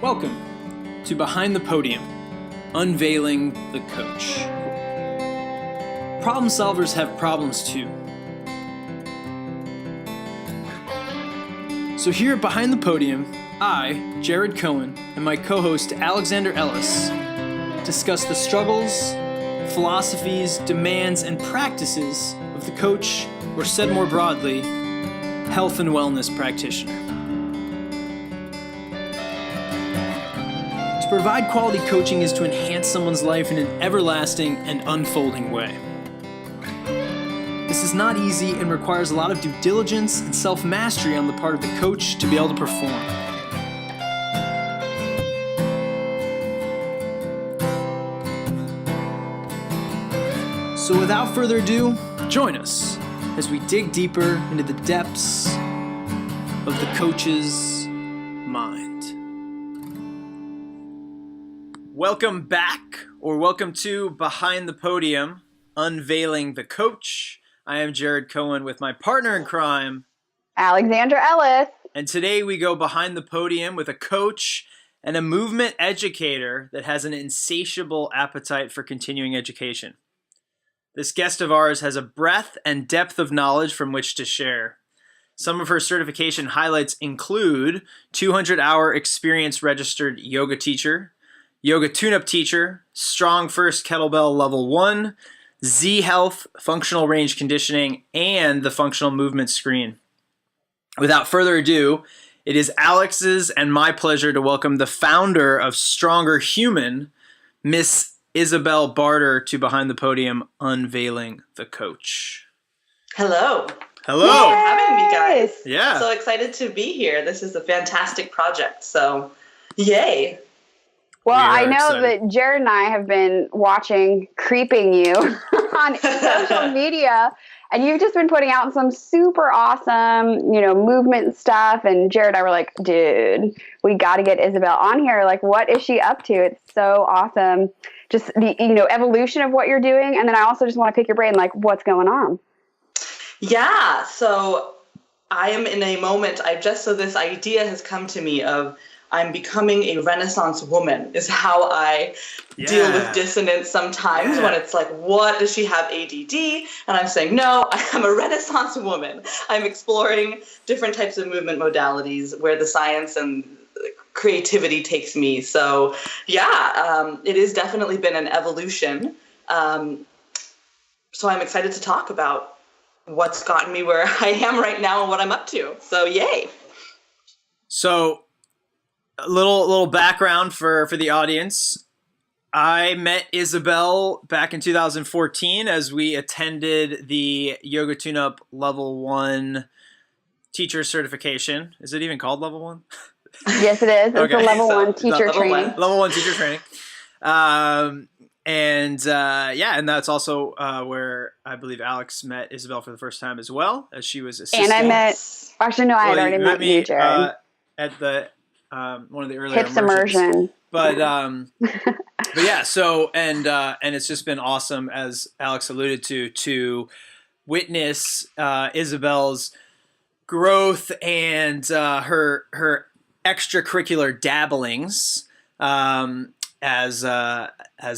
Welcome to Behind the Podium, Unveiling the Coach. Problem solvers have problems too. So here at Behind the Podium, I, Jared Cohen, and my co-host Alexander Ellis discuss the struggles, philosophies, demands, and practices of the coach, or said more broadly, health and wellness practitioner. To provide quality coaching is to enhance someone's life in an everlasting and unfolding way. This is not easy and requires a lot of due diligence and self-mastery on the part of the coach to be able to perform. So without further ado, join us as we dig deeper into the depths of the coach's mind. Welcome back, or welcome to Behind the Podium, Unveiling the Coach. I am Jared Cohen with my partner in crime, Alexander Ellis. And today we go behind the podium with a coach and a movement educator that has an insatiable appetite for continuing education. This guest of ours has a breadth and depth of knowledge from which to share. Some of her certification highlights include 200-hour experience registered yoga teacher, yoga tune-up teacher, strong First Kettlebell Level 1, Z Health, functional range conditioning, and the functional movement screen. Without further ado, it is Alex's and my pleasure to welcome the founder of Stronger Human, Miss Isabelle Barter, to Behind the Podium, Unveiling the Coach. Hello. Hello. Thanks for having me, guys. Yeah. So excited to be here. This is a fantastic project. So, yay. Well, I know excited. that Jared and I have been watching Creeping You on social media, and you've just been putting out some super awesome, movement stuff. And Jared and I were like, dude, we got to get Isabelle on here. Like, what is she up to? It's so awesome. Just the, evolution of what you're doing. And then I also just want to pick your brain, like, what's going on? Yeah. So I am in a moment. This idea has come to me of I'm becoming a Renaissance woman is how I deal with dissonance sometimes when it's like, what, does she have ADD? And I'm saying, no, I'm a Renaissance woman. I'm exploring different types of movement modalities where the science and creativity takes me. So it has definitely been an evolution. So I'm excited to talk about what's gotten me where I am right now and what I'm up to. So yay. So a little background for the audience. I met Isabelle back in 2014 as we attended the Yoga Tune-Up Level 1 teacher certification. Is it even called Level 1? Yes, it is. It's a Level 1 teacher training. Level 1 teacher training. And that's also where I believe Alex met Isabelle for the first time as well, as she was assisting. And I had already met you, Jared. At the one of the earlier Hips immersion. But yeah, so and it's just been awesome, as Alex alluded to witness Isabelle's growth and her extracurricular dabblings as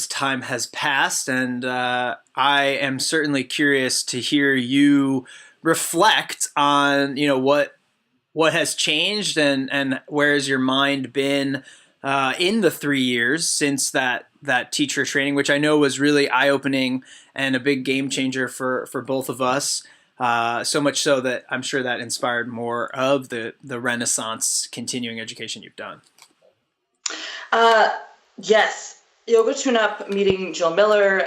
time has passed, and I am certainly curious to hear you reflect on what has changed and where has your mind been in the 3 years since that teacher training, which I know was really eye-opening and a big game changer for both of us. So much so that I'm sure that inspired more of the Renaissance continuing education you've done. Yes. Yoga Tune-Up, meeting Jill Miller,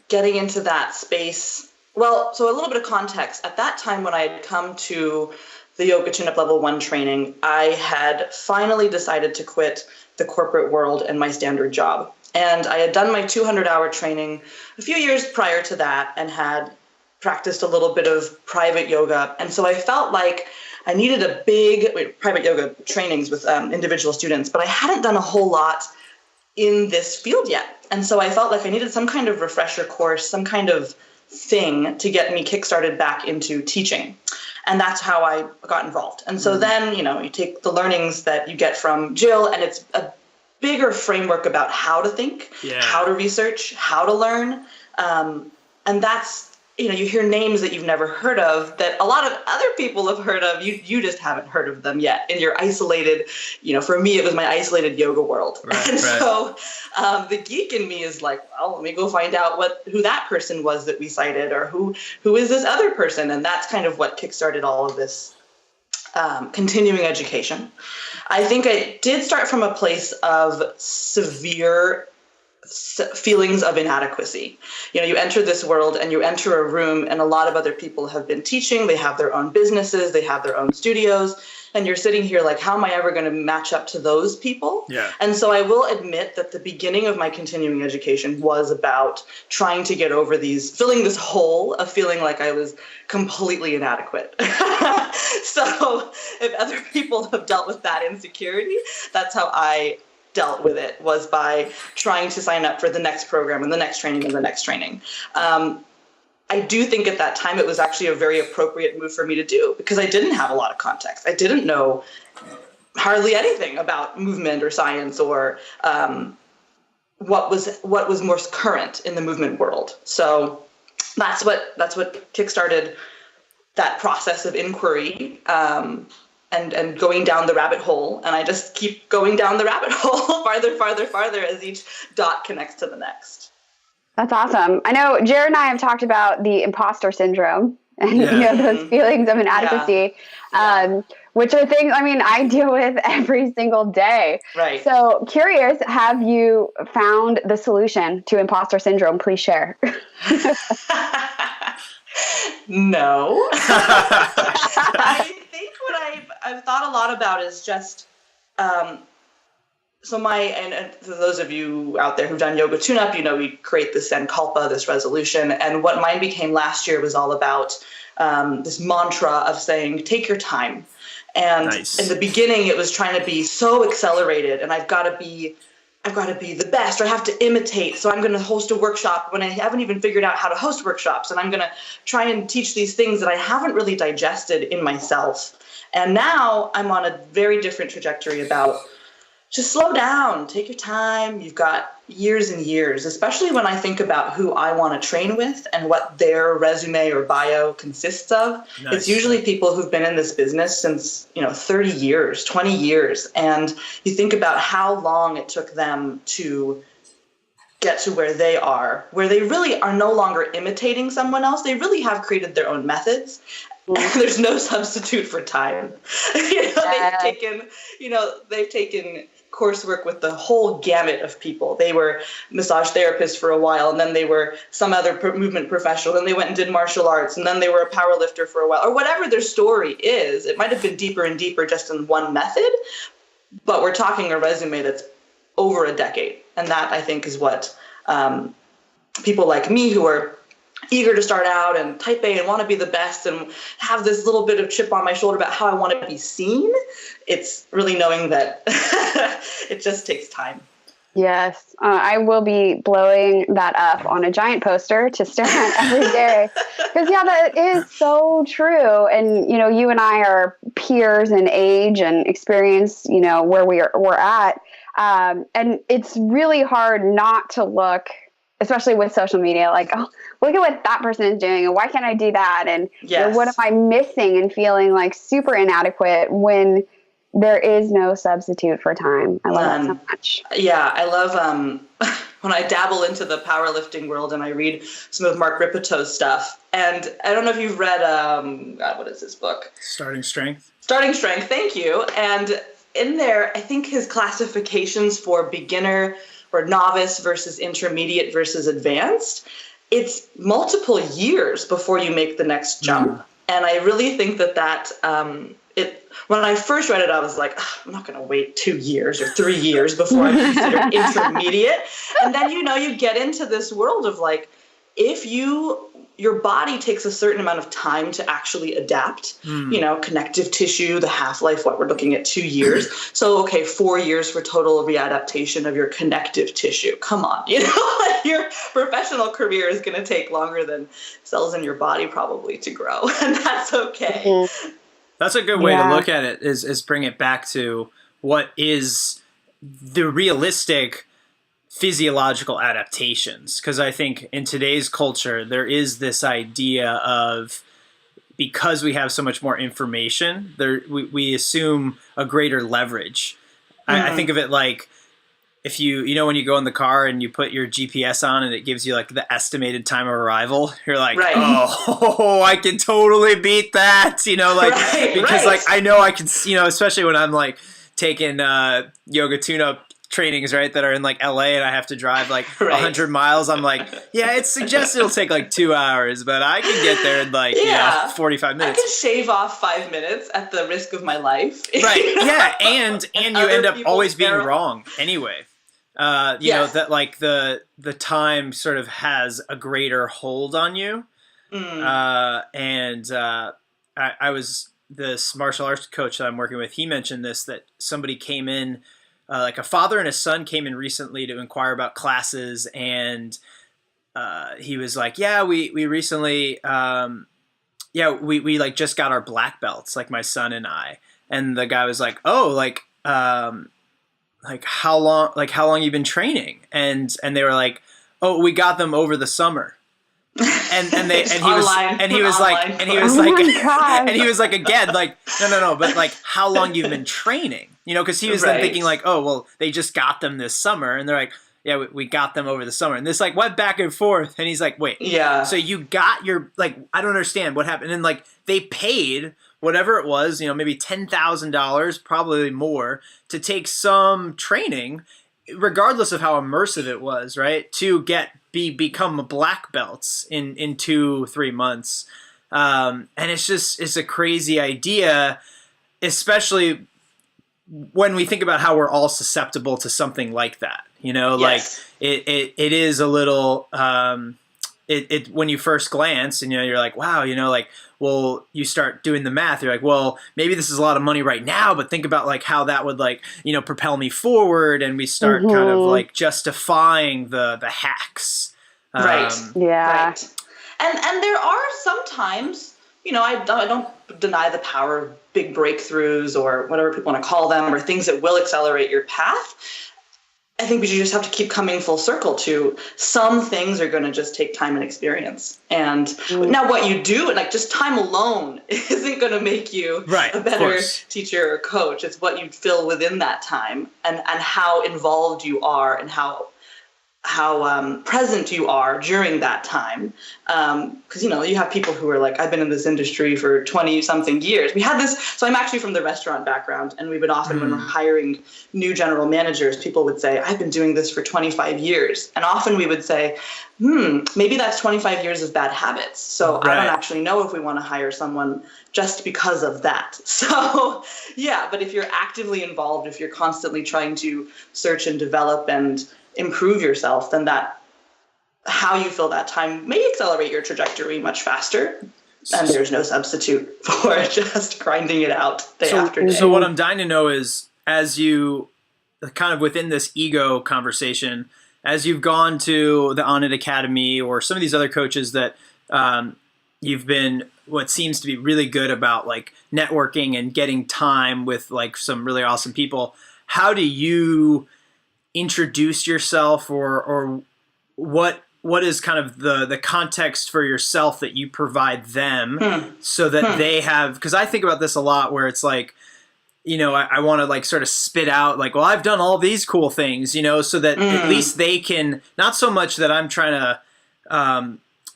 getting into that space. Well, so a little bit of context. At that time when I had come to the Yoga Tune-Up Level 1 training, I had finally decided to quit the corporate world and my standard job. And I had done my 200-hour training a few years prior to that and had practiced a little bit of private yoga. And so I felt like I needed a big private yoga trainings with individual students, but I hadn't done a whole lot in this field yet. And so I felt like I needed some kind of refresher course, some kind of thing to get me kickstarted back into teaching. And that's how I got involved. And so then, you take the learnings that you get from Jill, and it's a bigger framework about how to think, how to research, how to learn. And that's, you hear names that you've never heard of that a lot of other people have heard of. You just haven't heard of them yet. And you're isolated. For me, it was my isolated yoga world. So the geek in me is like, well, let me go find out who that person was that we cited, or who is this other person. And that's kind of what kickstarted all of this continuing education. I think I did start from a place of severe feelings of inadequacy. You enter this world and you enter a room and a lot of other people have been teaching, they have their own businesses, they have their own studios, and you're sitting here like, how am I ever going to match up to those people? Yeah. And so I will admit that the beginning of my continuing education was about trying to get over filling this hole of feeling like I was completely inadequate. So if other people have dealt with that insecurity, that's how I dealt with it, was by trying to sign up for the next program and the next training and the next training. I do think at that time it was actually a very appropriate move for me to do, because I didn't have a lot of context. I didn't know hardly anything about movement or science or what was more current in the movement world. So that's what kickstarted that process of inquiry. And going down the rabbit hole. And I just keep going down the rabbit hole farther as each dot connects to the next. That's awesome. I know Jared and I have talked about the imposter syndrome and those feelings of inadequacy, which are things, I deal with every single day. Right. So curious, have you found the solution to imposter syndrome? Please share. No. I think what I've thought a lot about is just, and for those of you out there who've done yoga tune-up, we create this sankalpa, this resolution. And what mine became last year was all about this mantra of saying, take your time. And in the beginning, it was trying to be so accelerated, and I've got to be the best, or I have to imitate. So I'm going to host a workshop when I haven't even figured out how to host workshops. And I'm going to try and teach these things that I haven't really digested in myself. And now I'm on a very different trajectory about just slow down, take your time. You've got years and years, especially when I think about who I want to train with and what their resume or bio consists of. Nice. It's usually people who've been in this business since, 30 years, 20 years. And you think about how long it took them to get to where they are, where they really are no longer imitating someone else. They really have created their own methods. And there's no substitute for time. They've taken coursework with the whole gamut of people. They were massage therapists for a while, and then they were some other movement professional, and they went and did martial arts, and then they were a power lifter for a while, or whatever their story is. It might have been deeper and deeper just in one method, but we're talking a resume that's over a decade. And that, I think, is what people like me who are eager to start out and type A and want to be the best and have this little bit of chip on my shoulder about how I want to be seen. It's really knowing that it just takes time. Yes. I will be blowing that up on a giant poster to stare at every day. Because, that is so true. And, you and I are peers in age and experience, where we're at. And it's really hard not to look, especially with social media, like, oh, look at what that person is doing, and why can't I do that? And what am I missing, and feeling like super inadequate when there is no substitute for time. I love that so much. Yeah, I love when I dabble into the powerlifting world and I read some of Mark Ripetoe's stuff. And I don't know if you've read, what is this book? Starting Strength. Starting Strength, thank you. And in there, I think his classifications for beginner or novice versus intermediate versus advanced, it's multiple years before you make the next jump. And I really think that when I first read it, I was like, I'm not going to wait 2 years or 3 years before I'm considered intermediate. And then, you get into this world of like, if your body takes a certain amount of time to actually adapt, connective tissue, the half-life, what we're looking at 2 years. So, 4 years for total readaptation of your connective tissue. Come on, your professional career is going to take longer than cells in your body probably to grow. And that's okay. Mm-hmm. That's a good way to look at it, is bring it back to what is the realistic physiological adaptations. Because I think in today's culture, there is this idea of, because we have so much more information, we assume a greater leverage. I think of it like, if you know, when you go in the car and you put your GPS on and it gives you like the estimated time of arrival, you're like, oh, I can totally beat that, you know, like, because like, I know I can, you know, especially when I'm like taking yoga tune-up trainings, right, that are in like LA and I have to drive like 100 miles. I'm like, yeah, it's suggested it'll take like 2 hours, but I can get there in like 45 minutes. I can shave off 5 minutes at the risk of my life. Right. Yeah. And you end up always being wrong anyway. You know, that like the time sort of has a greater hold on you. I was, this martial arts coach that I'm working with, he mentioned this, that somebody came in, like a father and a son came in recently to inquire about classes. And he was like, yeah, we recently, we like just got our black belts, like my son and I. And the guy was like, oh, like how long you been training? And they were like, oh, we got them over the summer. And he was like, again, like, no, but like, how long you've been training, you know? Cause he was then thinking like, oh, well, they just got them this summer. And they're like, yeah, we got them over the summer. And this like went back and forth. And he's like, wait, so you got your, like, I don't understand what happened. And like, they paid whatever it was, you know, maybe $10,000, probably more, to take some training, regardless of how immersive it was, right? To become black belts in 2-3 months. And it's a crazy idea, especially when we think about how we're all susceptible to something like that, you know, like it is a little, when you first glance and, you know, you're like, wow, you know, like, well, you start doing the math. You're like, well, maybe this is a lot of money right now, but think about like how that would like, you know, propel me forward. And we start kind of like justifying the hacks. Right. And there are sometimes, you know, I don't deny the power of big breakthroughs or whatever people want to call them, or things that will accelerate your path. I think we just have to keep coming full circle to some things are going to just take time and experience. And now what you do, like just time alone isn't going to make you a better teacher or coach. It's what you fill within that time and how involved you are and how present you are during that time. Because, you know, you have people who are like, I've been in this industry for 20 something years. We had this, so I'm actually from the restaurant background, and we would often, when we're hiring new general managers, people would say, I've been doing this for 25 years. And often we would say, maybe that's 25 years of bad habits. So I don't actually know if we want to hire someone just because of that. So yeah, but if you're actively involved, if you're constantly trying to search and develop and improve yourself, then that how you fill that time may accelerate your trajectory much faster. And there's no substitute for just grinding it out day after day. So what I'm dying to know is, as you kind of within this ego conversation, as you've gone to the On It Academy or some of these other coaches that you've been what seems to be really good about like networking and getting time with like some really awesome people, how do you introduce yourself, or what is kind of the context for yourself that you provide them so that they have, because I think about this a lot where it's like, you know, I want to like sort of spit out like, well, I've done all these cool things, you know, so that at least they can, not so much that I'm trying to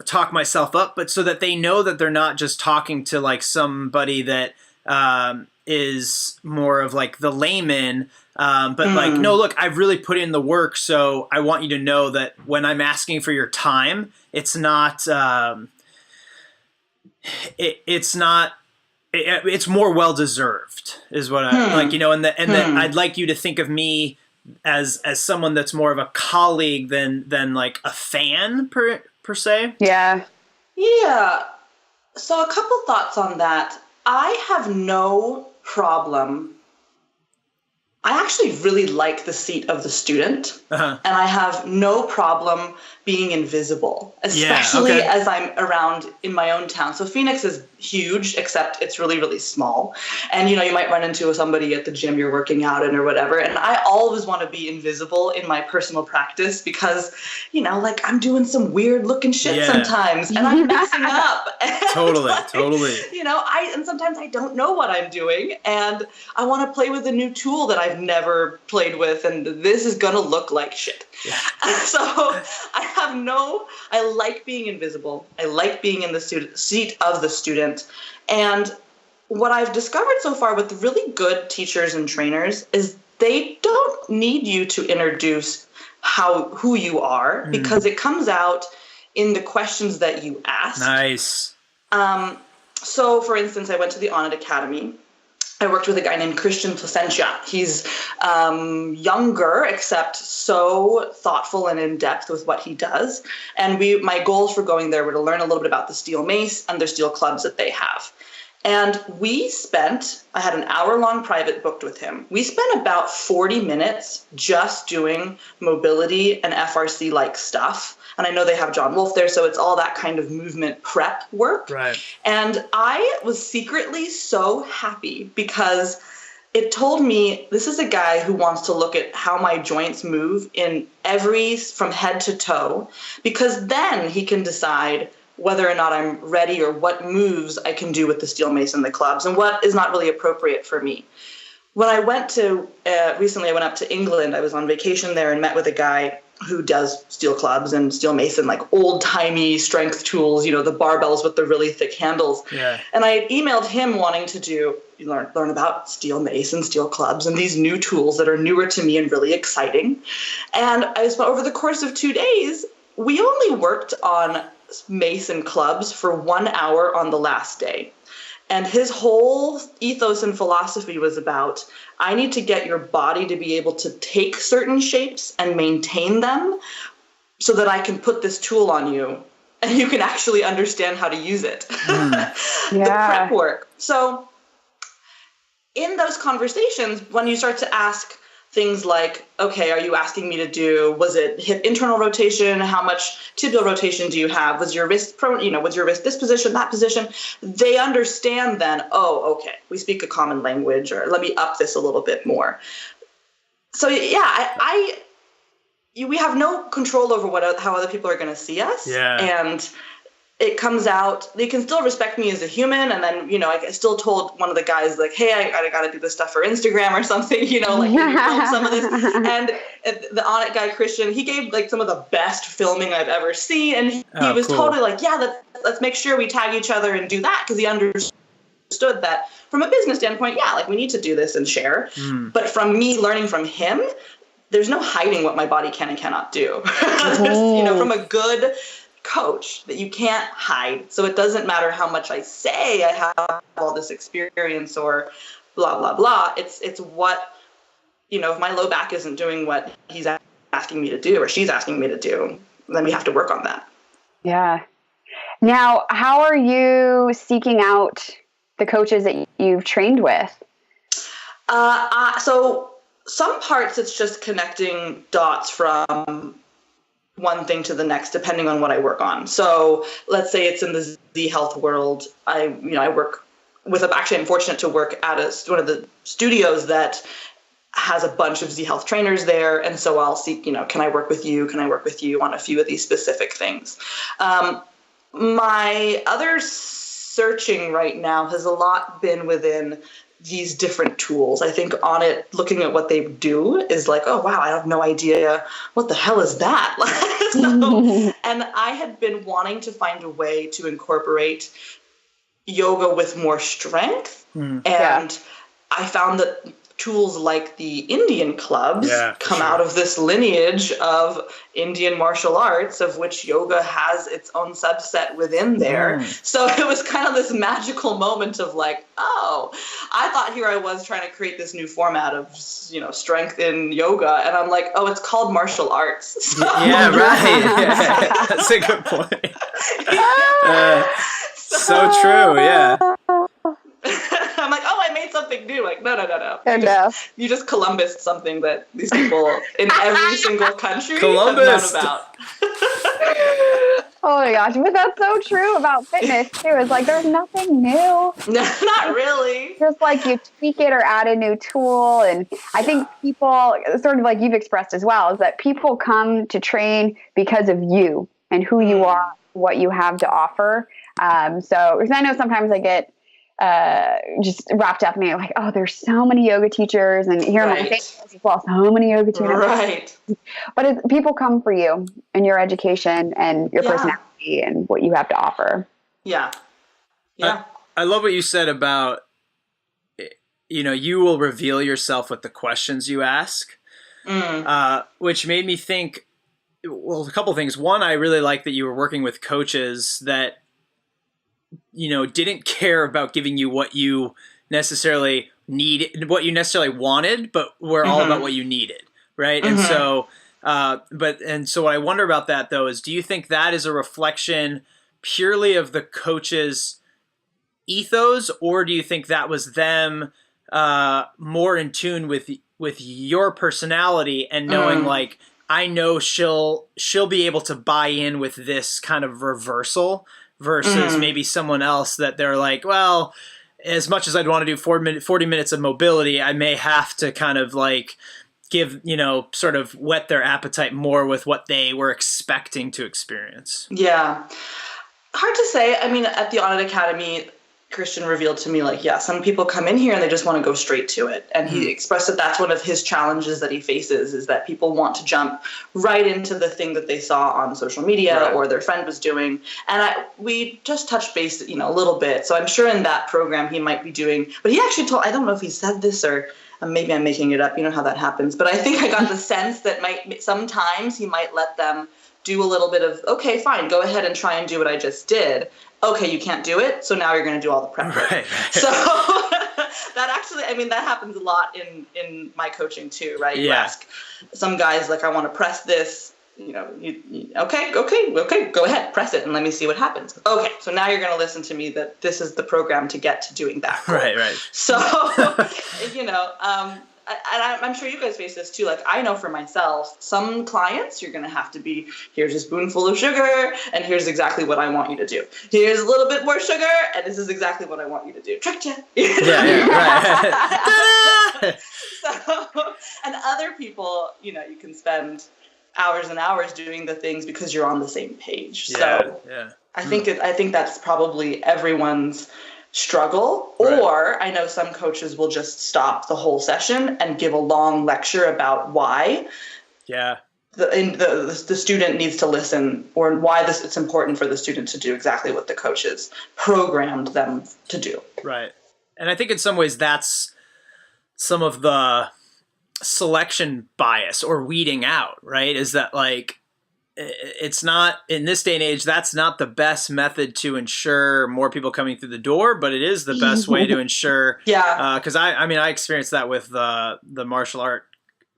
talk myself up, but so that they know that they're not just talking to like somebody that is more of like the layman, but like, no, look, I've really put in the work. So I want you to know that when I'm asking for your time, it's not, it's more well-deserved is what I like, you know, and that I'd like you to think of me as someone that's more of a colleague than like a fan per se. Yeah. So a couple thoughts on that. I have no problem. I actually really like the seat of the student, and I have no problem being invisible, especially as I'm around in my own town. So Phoenix is huge, except it's really, really small. And, you know, you might run into somebody at the gym you're working out in or whatever. And I always want to be invisible in my personal practice because, you know, like I'm doing some weird looking shit sometimes and I'm messing up. And Totally. You know, and sometimes I don't know what I'm doing and I want to play with a new tool that I've never played with. And this is going to look like shit. Yeah. So I like being invisible. I like being in the seat of the student. And what I've discovered so far with really good teachers and trainers is they don't need you to introduce who you are because it comes out in the questions that you ask. Nice. So, for instance, I went to the Onnit Academy. I worked with a guy named Christian Placentia. He's younger, except so thoughtful and in-depth with what he does. And my goals for going there were to learn a little bit about the steel mace and their steel clubs that they have. And I had an hour-long private booked with him. We spent about 40 minutes just doing mobility and FRC-like stuff. And I know they have John Wolfe there, so it's all that kind of movement prep work. Right. And I was secretly so happy because it told me this is a guy who wants to look at how my joints move from head to toe, because then he can decide whether or not I'm ready or what moves I can do with the steel mace and the clubs and what is not really appropriate for me. When I recently I went up to England, I was on vacation there and met with a guy who does steel clubs and steel mace and like old timey strength tools, you know, the barbells with the really thick handles. Yeah. And I emailed him wanting to learn about steel mace and steel clubs and these new tools that are newer to me and really exciting. And I spent over the course of 2 days, we only worked on mace and clubs for 1 hour on the last day. And his whole ethos and philosophy was about, I need to get your body to be able to take certain shapes and maintain them so that I can put this tool on you and you can actually understand how to use it. The prep work. So in those conversations, when you start to ask things like, okay, are you asking me to do, was it hip internal rotation? How much tibial rotation do you have? Was your wrist was your wrist this position, that position? They understand then, oh, okay, we speak a common language, or let me up this a little bit more. So yeah, we have no control over how other people are going to see us. Yeah. And it comes out, they can still respect me as a human. And then, you know, I still told one of the guys, like, hey, I got to do this stuff for Instagram or something, you know, like, can you film some of this? And the Onnit guy, Christian, he gave like some of the best filming I've ever seen. And he was totally like, yeah, let's make sure we tag each other and do that. Because he understood that from a business standpoint, yeah, like we need to do this and share. But from me learning from him, there's no hiding what my body can and cannot do. You know, from a good coach, that you can't hide. So it doesn't matter how much I say I have all this experience or blah, blah, blah. It's what, you know, if my low back isn't doing what he's asking me to do or she's asking me to do, then we have to work on that. Yeah. Now, how are you seeking out the coaches that you've trained with? So some parts it's just connecting dots from one thing to the next, depending on what I work on. So let's say it's in the Z Health world. I work with, actually I'm fortunate to work at one of the studios that has a bunch of Z Health trainers there. And so I'll seek, you know, can I work with you? Can I work with you on a few of these specific things? My other searching right now has a lot been within these different tools. I think Onnit, looking at what they do is like, oh, wow, I have no idea. What the hell is that? And I had been wanting to find a way to incorporate yoga with more strength. And I found that tools like the Indian clubs come out of this lineage of Indian martial arts, of which yoga has its own subset within there. So it was kind of this magical moment of like, oh, I thought here I was trying to create this new format of, you know, strength in yoga. And I'm like, oh, it's called martial arts. So, yeah, right. Yeah. That's a good point. So true. Yeah. I'm like, oh, I made something new. Like, no. You just Columbus something that these people in every single country have known about. Oh my gosh, but that's so true about fitness too. It's like there's nothing new. No, not really. Just like you tweak it or add a new tool. And I think people, sort of like you've expressed as well, is that people come to train because of you and who you are, what you have to offer. So, because I know sometimes I get just wrapped up in it, like, oh, there's so many yoga teachers, and here in my face as well, so many yoga teachers. Right. But people come for you and your education and your personality and what you have to offer. Yeah. Yeah. I love what you said about, you will reveal yourself with the questions you ask, which made me think, well, a couple things. One, I really like that you were working with coaches that, didn't care about giving you what you necessarily need, what you necessarily wanted, but were all about what you needed. Right. And so, so what I wonder about that though, is do you think that is a reflection purely of the coach's ethos, or do you think that was them more in tune with your personality and knowing like, I know she'll be able to buy in with this kind of reversal versus maybe someone else that they're like, well, as much as I'd want to do 40 minutes of mobility, I may have to kind of like give, sort of whet their appetite more with what they were expecting to experience. Yeah. Hard to say. I mean, at the Audit Academy, Christian revealed to me, like, some people come in here and they just want to go straight to it. And he expressed that that's one of his challenges that he faces, is that people want to jump right into the thing that they saw on social media or their friend was doing. And we just touched base, a little bit. So I'm sure in that program he might be doing, but he actually I don't know if he said this or maybe I'm making it up. You know how that happens. But I think I got the sense that sometimes he might let them do a little bit of, okay, fine, go ahead and try and do what I just did. Okay, you can't do it, so now you're going to do all the prep work. Right. So that actually, that happens a lot in my coaching too, right? You ask some guys, like, I want to press this, okay, go ahead, press it, and let me see what happens. Okay, so now you're going to listen to me that this is the program to get to doing that. Right. So, and I'm sure you guys face this too. Like, I know for myself, some clients, you're going to have to be, here's a spoonful of sugar, and here's exactly what I want you to do. Here's a little bit more sugar, and this is exactly what I want you to do. Tricked you. Right. So, and other people, you can spend hours and hours doing the things because you're on the same page. So I think that's probably everyone's struggle. Or I know some coaches will just stop the whole session and give a long lecture about why the student needs to listen, or why it's important for the student to do exactly what the coaches programmed them to do. Right. And I think in some ways that's some of the selection bias or weeding out, right? Is that like, it's not, in this day and age, that's not the best method to ensure more people coming through the door, but it is the best way to ensure. Because I experienced that with the martial art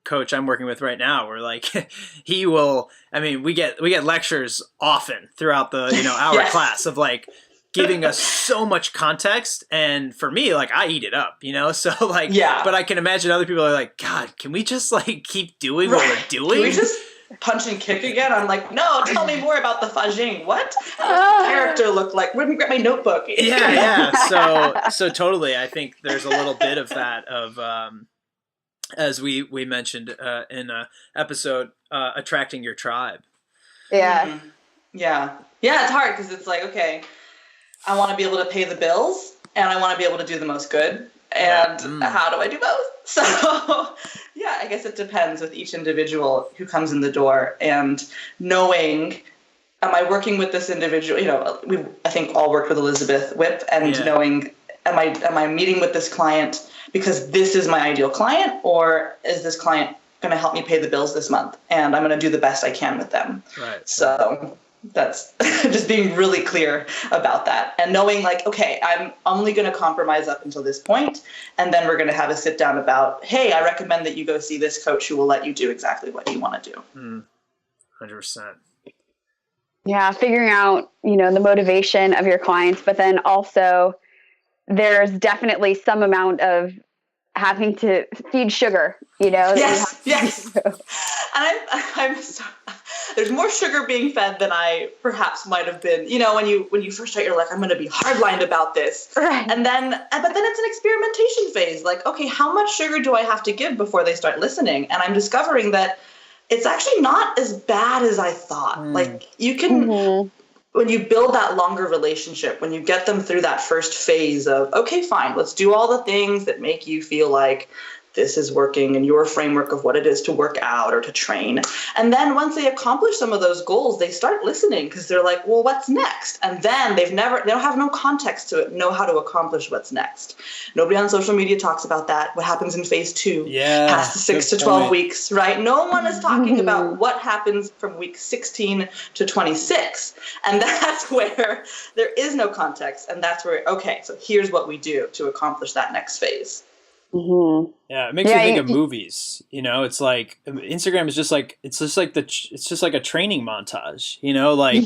coach I'm working with right now, where like he will, we get lectures often throughout the our class of like giving us so much context, and for me, like, I eat it up, so like, but I can imagine other people are like, God, can we just like keep doing what we're doing? Can we just punch and kick again? I'm like, no, tell me more about the Fajing. What? How does the character look like? Let me grab my notebook. So totally, I think there's a little bit of that of, as we mentioned in an episode, attracting your tribe. Yeah. Yeah, it's hard because it's like, okay, I want to be able to pay the bills and I want to be able to do the most good. And how do I do both? So, I guess it depends with each individual who comes in the door, and knowing, am I working with this individual? We, I think, all worked with Elizabeth Whip, and knowing, am I meeting with this client because this is my ideal client, or is this client going to help me pay the bills this month? And I'm going to do the best I can with them. Right. So that's just being really clear about that, and knowing like, okay, I'm only going to compromise up until this point, and then we're going to have a sit down about, hey, I recommend that you go see this coach who will let you do exactly what you want to do. 100%. Yeah, figuring out, the motivation of your clients, but then also there's definitely some amount of having to feed sugar, Yes. And there's more sugar being fed than I perhaps might have been. You know, when you first start, you're like, I'm going to be hardlined about this. Right. But then it's an experimentation phase. Like, okay, how much sugar do I have to give before they start listening? And I'm discovering that it's actually not as bad as I thought. Like, you can, when you build that longer relationship, when you get them through that first phase of, okay, fine, let's do all the things that make you feel like this is working in your framework of what it is to work out or to train. And then once they accomplish some of those goals, they start listening because they're like, well, what's next? And then they don't have no context to it, know how to accomplish what's next. Nobody on social media talks about that. What happens in phase 2, past the 6 to 12 weeks, right? No one is talking about what happens from week 16 to 26. And that's where there is no context. And that's where, okay, so here's what we do to accomplish that next phase. Yeah, it makes me think of movies. You know, it's like Instagram is just like it's just like a training montage. You know, like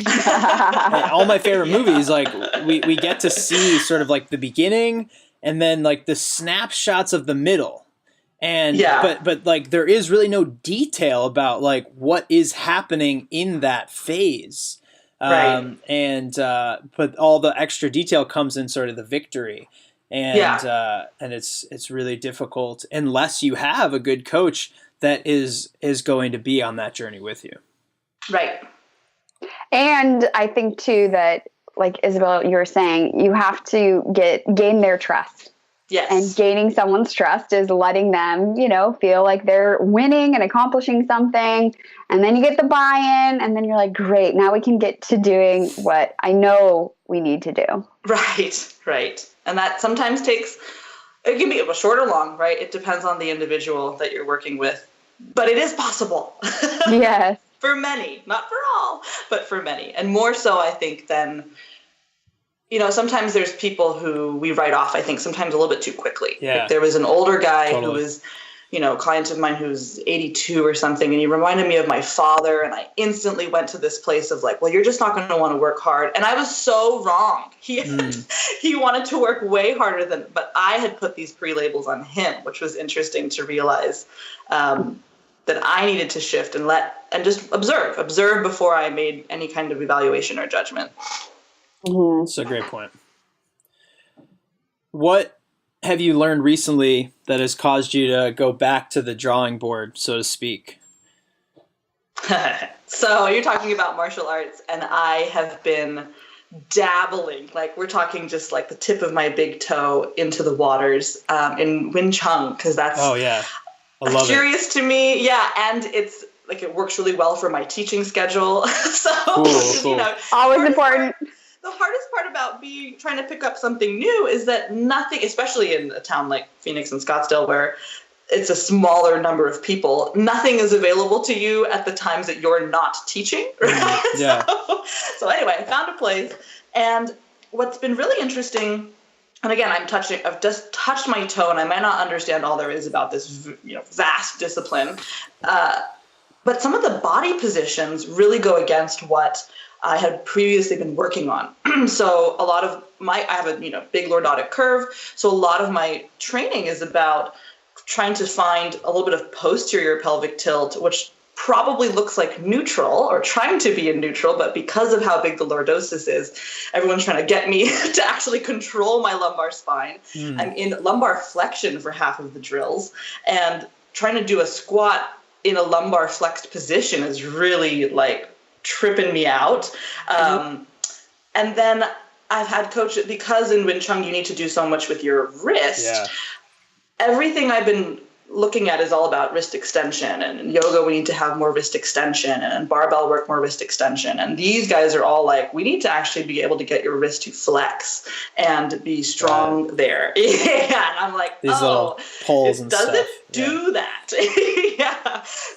all my favorite movies, like we get to see sort of like the beginning and then like the snapshots of the middle, and but like there is really no detail about like what is happening in that phase, but all the extra detail comes in sort of the victory. And it's really difficult unless you have a good coach that is going to be on that journey with you. Right. And I think too that, like Isabelle, you were saying, you have to gain their trust. Yes. And gaining someone's trust is letting them, you know, feel like they're winning and accomplishing something. And then you get the buy-in, and then you're like, great, now we can get to doing what I know we need to do. Right. And that sometimes it can be short or long, right? It depends on the individual that you're working with. But it is possible. Yes. For many, not for all, but for many. And more so, I think, than, you know, sometimes there's people who we write off, I think, sometimes a little bit too quickly. Yeah. Like there was an older guy who was, you know, a client of mine who's 82 or something, and he reminded me of my father, and I instantly went to this place of like, well, you're just not going to want to work hard. And I was so wrong. He wanted to work way harder but I had put these pre-labels on him, which was interesting to realize that I needed to shift and just observe before I made any kind of evaluation or judgment. That's a great point. What have you learned recently that has caused you to go back to the drawing board, so to speak? So you're talking about martial arts, and I have been dabbling, like we're talking just like the tip of my big toe into the waters in Wing Chun, because that's I love curious to me. Yeah, and it's like it works really well for my teaching schedule. So cool. You know, always important. The hardest part about trying to pick up something new is that nothing, especially in a town like Phoenix and Scottsdale, where it's a smaller number of people, nothing is available to you at the times that you're not teaching. Right? Yeah. So anyway, I found a place, and what's been really interesting, and again, I've just touched my toe, and I might not understand all there is about this, you know, vast discipline, but some of the body positions really go against what I had previously been working on. So a lot of I have a, you know, big lordotic curve. So a lot of my training is about trying to find a little bit of posterior pelvic tilt, which probably looks like neutral or trying to be in neutral, but because of how big the lordosis is, everyone's trying to get me to actually control my lumbar spine. I'm in lumbar flexion for half of the drills, and trying to do a squat in a lumbar flexed position is really like tripping me out. And then I've had coaches, because in Wing Chun you need to do so much with your wrist. Everything I've been looking at is all about wrist extension, and in yoga we need to have more wrist extension, and in barbell work more wrist extension. And these guys are all like, we need to actually be able to get your wrist to flex and be strong there. And I'm like, these little poles and stuff. Does it do that?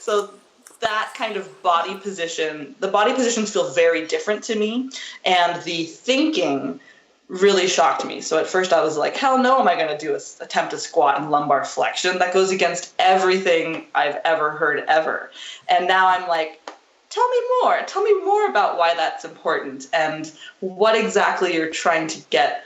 So that kind of body position, the body positions feel very different to me, and the thinking really shocked me. So at first I was like, hell no, am I going to attempt a squat in lumbar flexion? That goes against everything I've ever heard ever. And now I'm like, tell me more about why that's important and what exactly you're trying to get,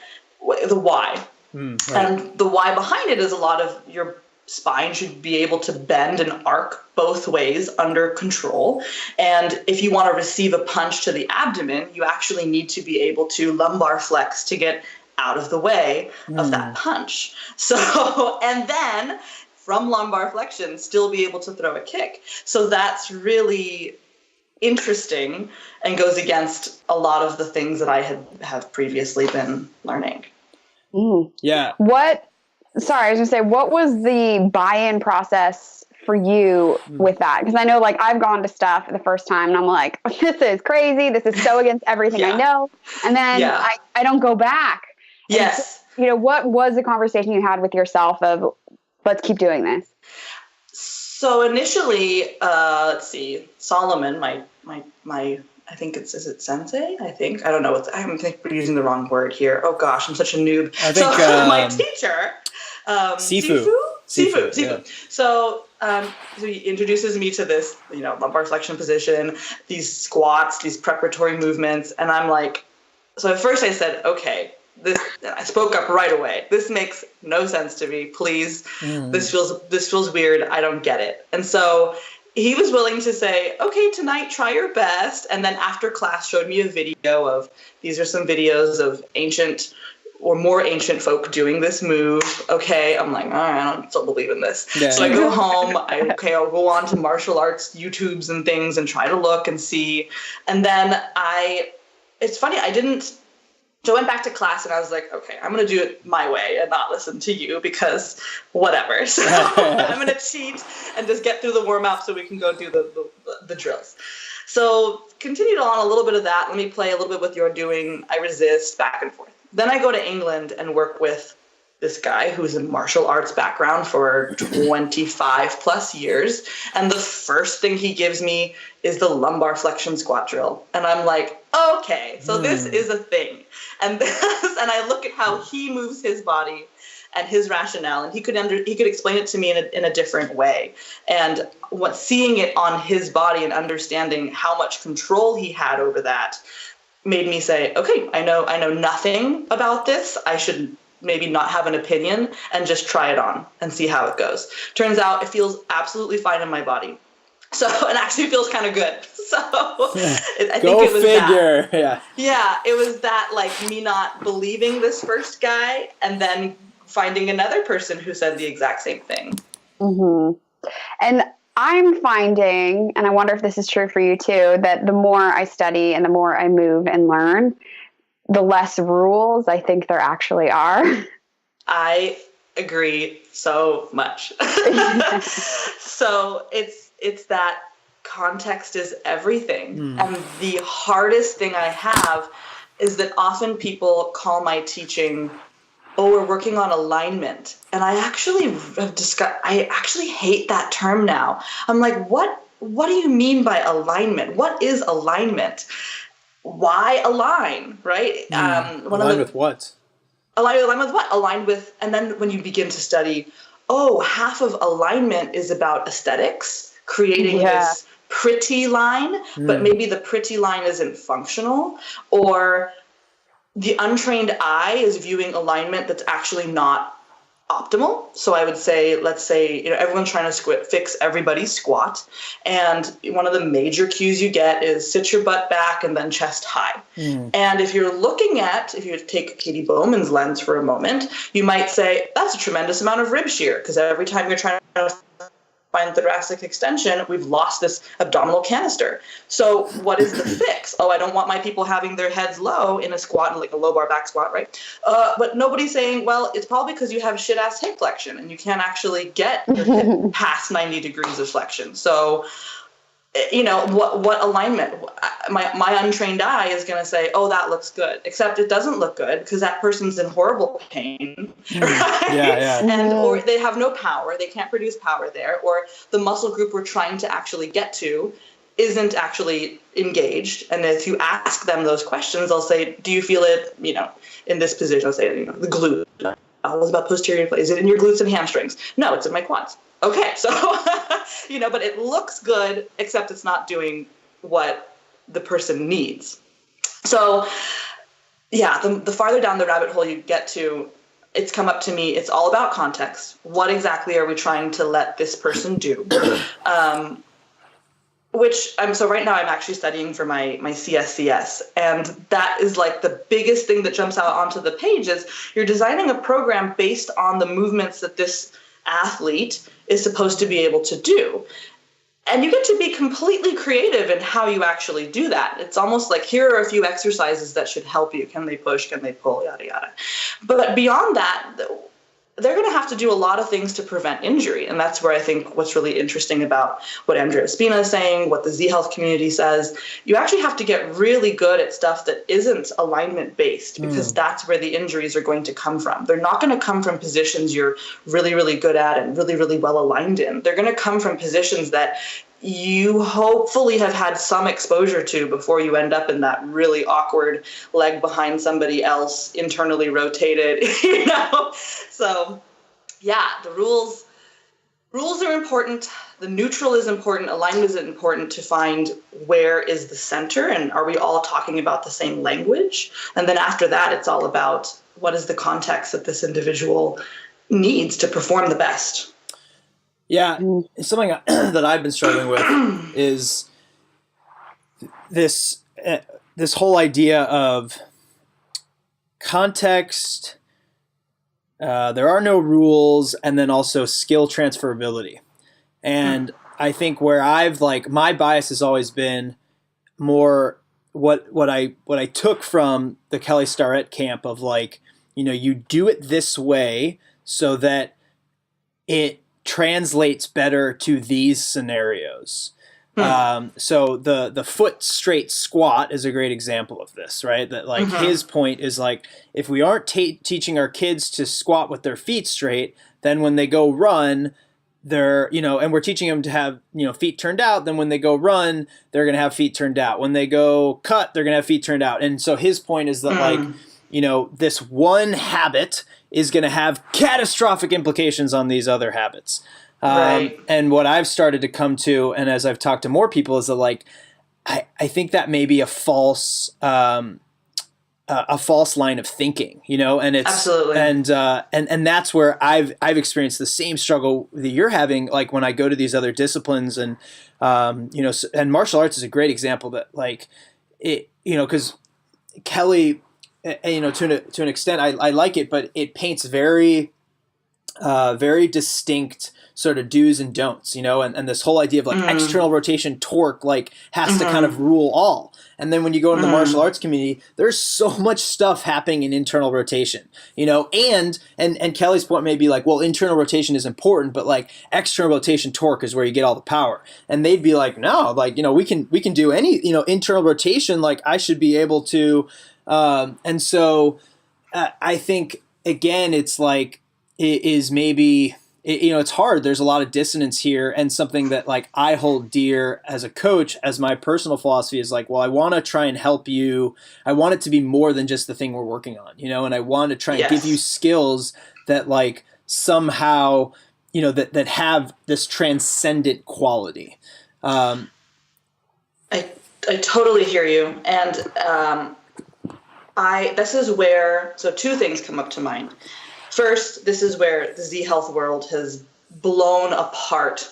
the why. And the why behind it is a lot of your spine should be able to bend and arc both ways under control. And if you want to receive a punch to the abdomen, you actually need to be able to lumbar flex to get out of the way of that punch. So, and then from lumbar flexion, still be able to throw a kick. So that's really interesting and goes against a lot of the things that I have previously been learning. Yeah. Sorry, I was gonna say, what was the buy-in process for you with that? Because I know, like, I've gone to stuff the first time and I'm like, this is crazy. This is so against everything I know. And then I don't go back. Yes. And so, what was the conversation you had with yourself of, let's keep doing this? So initially, let's see, Solomon, my I think is it sensei? I don't know. I think we're using the wrong word here. Oh gosh, I'm such a noob. I think my teacher, Sifu. Yeah. So he introduces me to this, lumbar flexion position, these squats, these preparatory movements, and I'm like, so at first I said, okay, I spoke up right away. This makes no sense to me. Please, this feels weird. I don't get it. And so he was willing to say, okay, tonight, try your best. And then after class showed me a video of, these are some videos of ancient or more ancient folk doing this move. Okay, I'm like, all right, I don't still believe in this. Yeah. So I go home. I'll go on to martial arts YouTubes and things and try to look and see. And then it's funny, so I went back to class and I was like, okay, I'm going to do it my way and not listen to you because whatever. So I'm going to cheat and just get through the warm-up so we can go do the drills. So continued on a little bit of that. Let me play a little bit with your doing. I resist, back and forth. Then I go to England and work with this guy who's in martial arts background for 25 plus years. And the first thing he gives me is the lumbar flexion squat drill. And I'm like, okay, so this is a thing. And I look at how he moves his body and his rationale, and he could explain it to me in a different way. And seeing it on his body and understanding how much control he had over that made me say, okay, I know nothing about this. I should maybe not have an opinion and just try it on and see how it goes. Turns out it feels absolutely fine in my body. So it actually feels kind of good. So I think it was figure. That. Yeah, it was that, like, me not believing this first guy and then finding another person who said the exact same thing. And I'm finding, and I wonder if this is true for you too, that the more I study and the more I move and learn, the less rules I think there actually are. I agree so much. So it's that context is everything. And the hardest thing I have is that often people call my teaching, oh, we're working on alignment. And I actually hate that term now. I'm like, what do you mean by alignment? What is alignment? Why align, right? Align with what? Align with what? Aligned with, and then when you begin to study, half of alignment is about aesthetics, creating this pretty line, but maybe the pretty line isn't functional, or the untrained eye is viewing alignment that's actually not optimal. So I would say, let's say, everyone's trying to fix everybody's squat. And one of the major cues you get is sit your butt back and then chest high. And if you take Katie Bowman's lens for a moment, you might say, that's a tremendous amount of rib shear, because every time you're trying to find thoracic extension, we've lost this abdominal canister. So what is the fix? I don't want my people having their heads low in a squat, like a low bar back squat, right? But nobody's saying, well, it's probably because you have shit ass hip flexion and you can't actually get your hip past 90 degrees of flexion. So, what alignment? My untrained eye is going to say, oh, that looks good, except it doesn't look good because that person's in horrible pain, right? Or they have no power, they can't produce power there, or the muscle group we're trying to actually get to isn't actually engaged. And if you ask them those questions, they'll say, do you feel it, in this position? I'll say, the glute. What about posterior plate? Is it in your glutes and hamstrings? No, it's in my quads. Okay, so, but it looks good, except it's not doing what the person needs. So, the farther down the rabbit hole you get to, it's come up to me. It's all about context. What exactly are we trying to let this person do? So right now I'm actually studying for my CSCS, and that is like the biggest thing that jumps out onto the page is you're designing a program based on the movements that this athlete is supposed to be able to do. And you get to be completely creative in how you actually do that. It's almost like, here are a few exercises that should help you. Can they push? Can they pull? Yada, yada. But beyond that, they're going to have to do a lot of things to prevent injury. And that's where I think what's really interesting about what Andrea Spina is saying, what the Z Health community says, you actually have to get really good at stuff that isn't alignment based, because that's where the injuries are going to come from. They're not going to come from positions you're really, really good at and really, really well aligned in. They're going to come from positions that you hopefully have had some exposure to before you end up in that really awkward leg behind somebody else, internally rotated, So yeah, the rules are important. The neutral is important. Alignment is important to find where is the center, and are we all talking about the same language? And then after that, it's all about what is the context that this individual needs to perform the best. Yeah, something that I've been struggling with is this whole idea of context. There are no rules, and then also skill transferability. And I think where my bias has always been more what I took from the Kelly Starrett camp of you do it this way so that it translates better to these scenarios. So the foot straight squat is a great example of this, right? That his point is if we aren't teaching our kids to squat with their feet straight, then when they go run, they're, and we're teaching them to have, feet turned out, then when they go run, they're going to have feet turned out. When they go cut, they're going to have feet turned out. And so his point is that this one habit is going to have catastrophic implications on these other habits. Right. And what I've started to come to, and as I've talked to more people, is that I think that may be a false line of thinking, and it's absolutely, and that's where I've experienced the same struggle that you're having, when I go to these other disciplines, and and martial arts is a great example that because Kelly, to an extent, I like it, but it paints very distinct sort of do's and don'ts, and this whole idea of external rotation torque has to kind of rule all. And then when you go into the martial arts community, there's so much stuff happening in internal rotation, and Kelly's point may be internal rotation is important, but external rotation torque is where you get all the power. And they'd be no, we can do any, internal rotation, I should be able to, and so I think again, it's it's hard. There's a lot of dissonance here, and something that I hold dear as a coach, as my personal philosophy is I want to try and help you. I want it to be more than just the thing we're working on, and I want to try and give you skills that somehow, that have this transcendent quality. I totally hear you. And this is where, so two things come up to mind. First, this is where the Z Health world has blown apart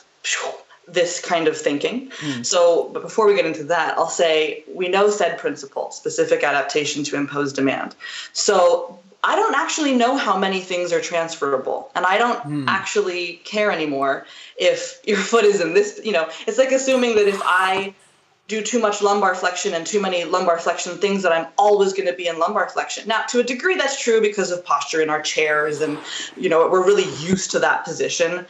this kind of thinking. So, but before we get into that, I'll say we know said principle, specific adaptation to impose demand. So I don't actually know how many things are transferable, and I don't actually care anymore if your foot is in this, it's like assuming that if I do too much lumbar flexion and too many lumbar flexion things that I'm always going to be in lumbar flexion. Now, to a degree, that's true because of posture in our chairs, and we're really used to that position.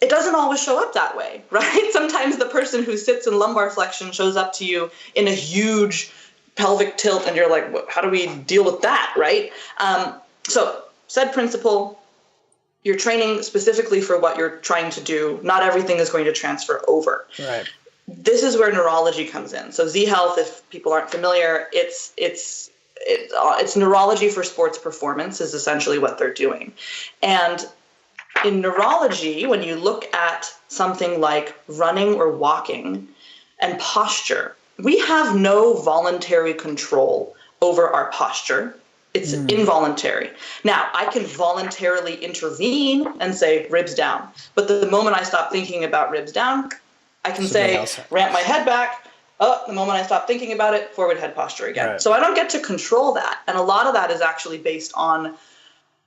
It doesn't always show up that way, right? Sometimes the person who sits in lumbar flexion shows up to you in a huge pelvic tilt, and you're like, how do we deal with that, right? So, said principle, you're training specifically for what you're trying to do. Not everything is going to transfer over. Right. This is where neurology comes in. So Z Health, if people aren't familiar, it's neurology for sports performance is essentially what they're doing. And in neurology, when you look at something like running or walking and posture, we have no voluntary control over our posture. It's involuntary. Now, I can voluntarily intervene and say ribs down. But the moment I stop thinking about ribs down, I can say ramp my head back. Oh, the moment I stop thinking about it, forward head posture again. Right. So I don't get to control that. And a lot of that is actually based on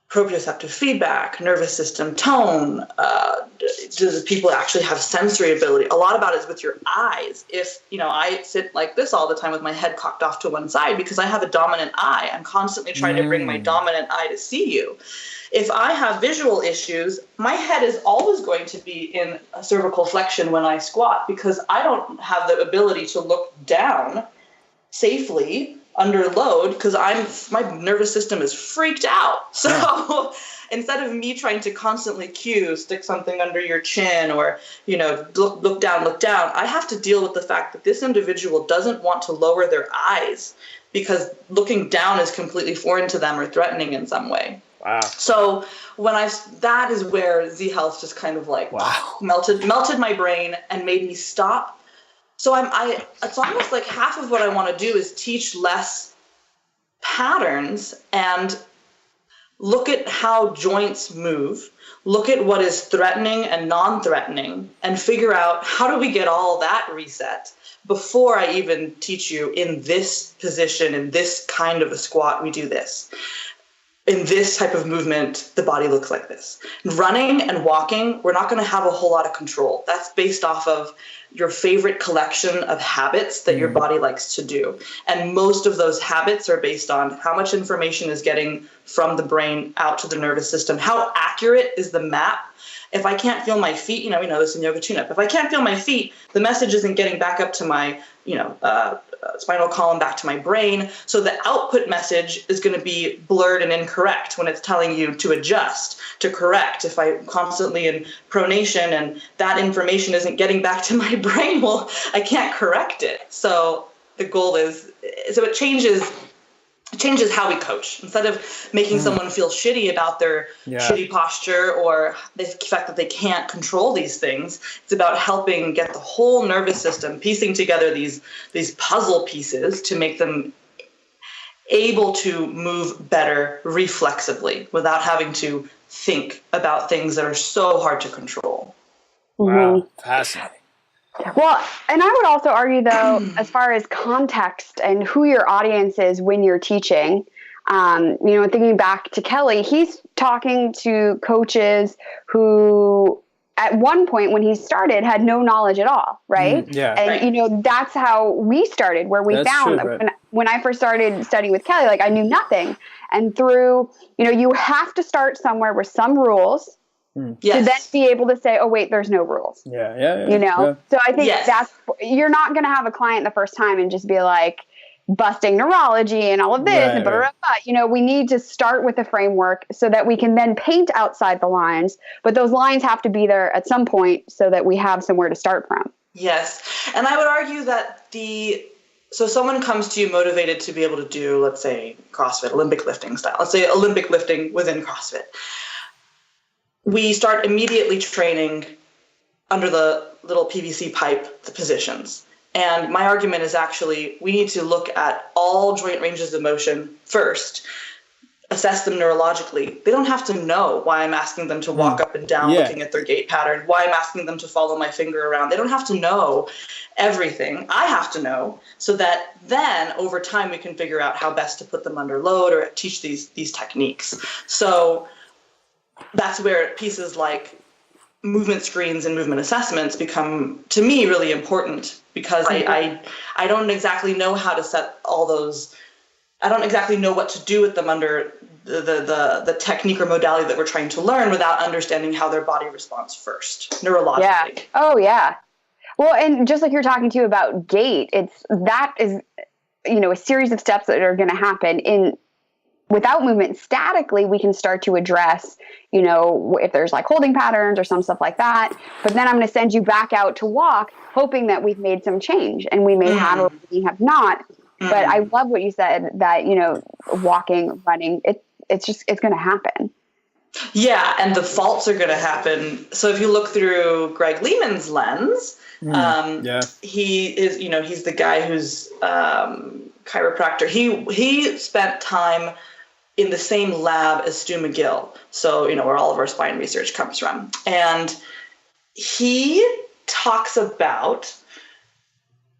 proprioceptive feedback, nervous system tone. Do people actually have sensory ability? A lot about it is with your eyes. If, I sit like this all the time with my head cocked off to one side because I have a dominant eye. I'm constantly trying to bring my dominant eye to see you. If I have visual issues, my head is always going to be in a cervical flexion when I squat because I don't have the ability to look down safely under load because my nervous system is freaked out. So instead of me trying to constantly cue, stick something under your chin or, look down, I have to deal with the fact that this individual doesn't want to lower their eyes because looking down is completely foreign to them or threatening in some way. Wow. So that is where Z Health just kind of melted my brain and made me stop. So it's almost like half of what I want to do is teach less patterns and look at how joints move, look at what is threatening and non-threatening, and figure out how do we get all that reset before I even teach you in this position, in this kind of a squat, we do this. In this type of movement, the body looks like this. Running and walking, we're not going to have a whole lot of control. That's based off of your favorite collection of habits that your body likes to do. And most of those habits are based on how much information is getting from the brain out to the nervous system. How accurate is the map? If I can't feel my feet, we know this in yoga tune-up. If I can't feel my feet, the message isn't getting back up to my, spinal column, back to my brain. So the output message is going to be blurred and incorrect when it's telling you to adjust, to correct. If I'm constantly in pronation and that information isn't getting back to my brain, well, I can't correct it. So the goal is, it changes how we coach. Instead of making someone feel shitty about their shitty posture or the fact that they can't control these things, it's about helping get the whole nervous system piecing together these puzzle pieces to make them able to move better reflexively without having to think about things that are so hard to control. Wow, fascinating. Well, and I would also argue, though, as far as context and who your audience is when you're teaching, thinking back to Kelly, he's talking to coaches who at one point when he started had no knowledge at all, right? And, that's how we started, where we found that when I first started studying with Kelly, I knew nothing. And through, you have to start somewhere with some rules. Yes. To then be able to say, oh, wait, there's no rules. Yeah. So I think you're not going to have a client the first time and just be like busting neurology and all of this. And blah, blah, blah. We need to start with a framework so that we can then paint outside the lines. But those lines have to be there at some point so that we have somewhere to start from. Yes. And I would argue that so someone comes to you motivated to be able to do, let's say, CrossFit, Olympic lifting style. Let's say Olympic lifting within CrossFit. We start immediately training under the little PVC pipe, the positions. And my argument is actually we need to look at all joint ranges of motion first, assess them neurologically. They don't have to know why I'm asking them to walk up and down looking at their gait pattern, why I'm asking them to follow my finger around. They don't have to know everything. I have to know so that then over time we can figure out how best to put them under load or teach these techniques. So that's where pieces like movement screens and movement assessments become, to me, really important because I don't exactly know how to set all those. I don't exactly know what to do with them under the technique or modality that we're trying to learn without understanding how their body responds first, neurologically. Yeah. Oh, yeah. Well, and just like you're talking to about gait, that is a series of steps that are going to happen without movement. Statically, we can start to address, if there's holding patterns or some stuff like that. But then I'm going to send you back out to walk, hoping that we've made some change, and we may have or we have not. But I love what you said that, walking, running, it's going to happen. Yeah. And the faults are going to happen. So if you look through Greg Lehman's lens, he is, he's the guy who's chiropractor. He spent time in the same lab as Stu McGill. So, where all of our spine research comes from. And he talks about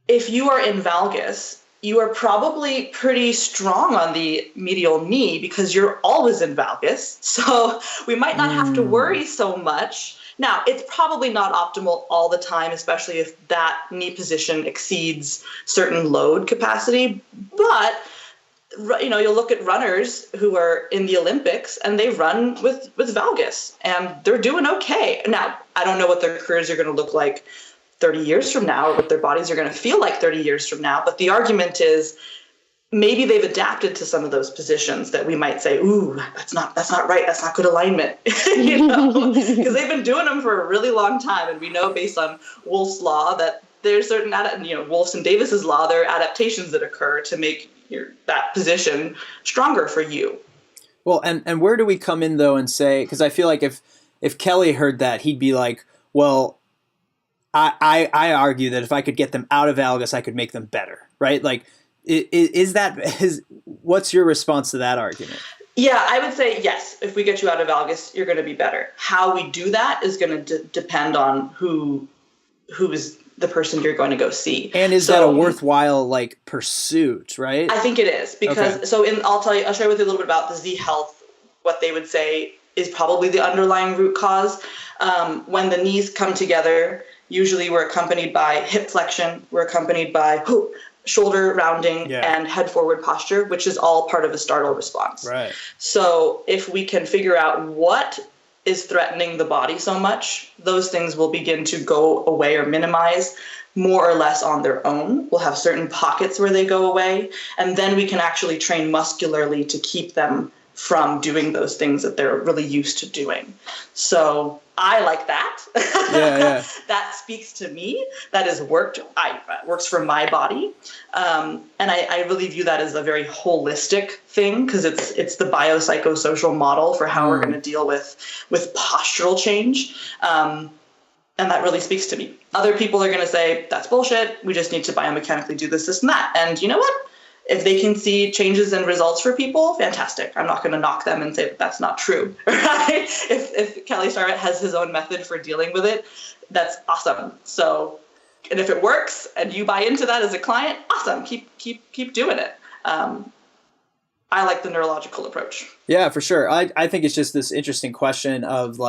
if you are in valgus, you are probably pretty strong on the medial knee because you're always in valgus. So we might not have to worry so much. Now, it's probably not optimal all the time, especially if that knee position exceeds certain load capacity. But, you'll look at runners who are in the Olympics and they run with valgus and they're doing okay. Now, I don't know what their careers are going to look like 30 years from now or what their bodies are going to feel like 30 years from now. But the argument is maybe they've adapted to some of those positions that we might say, ooh, that's not right. That's not good alignment, because they've been doing them for a really long time. And we know based on Wolff's law that there's certain, Wolff's and Davis's law, there are adaptations that occur to make that position stronger for you. Well, and where do we come in though and say, because I feel like if Kelly heard that, he'd be like, well, I argue that if I could get them out of valgus, I could make them better, right? Like, what's your response to that argument? Yeah, I would say yes. If we get you out of valgus, you're going to be better. How we do that is going to depend on who is the person you're going to go see. And is that a worthwhile pursuit, right? I think it is because I'll share with you a little bit about the Z Health. What they would say is probably the underlying root cause. When the knees come together, usually we're accompanied by hip flexion, we're accompanied by shoulder rounding and head forward posture, which is all part of a startle response. Right. So if we can figure out what is threatening the body so much, those things will begin to go away or minimize more or less on their own. We'll have certain pockets where they go away, and then we can actually train muscularly to keep them from doing those things that they're really used to doing. So I like that. Yeah. That speaks to me. That has worked. Works for my body. And I really view that as a very holistic thing because it's the biopsychosocial model for how we're going to deal with postural change. And that really speaks to me. Other people are going to say, that's bullshit. We just need to biomechanically do this, and that. And you know what? If they can see changes and results for people, fantastic. I'm not going to knock them and say that that's not true, right? If Kelly Starrett has his own method for dealing with it, that's awesome. So, and if it works and you buy into that as a client, awesome. Keep doing it. I like the neurological approach. Yeah, for sure. I think it's just this interesting question of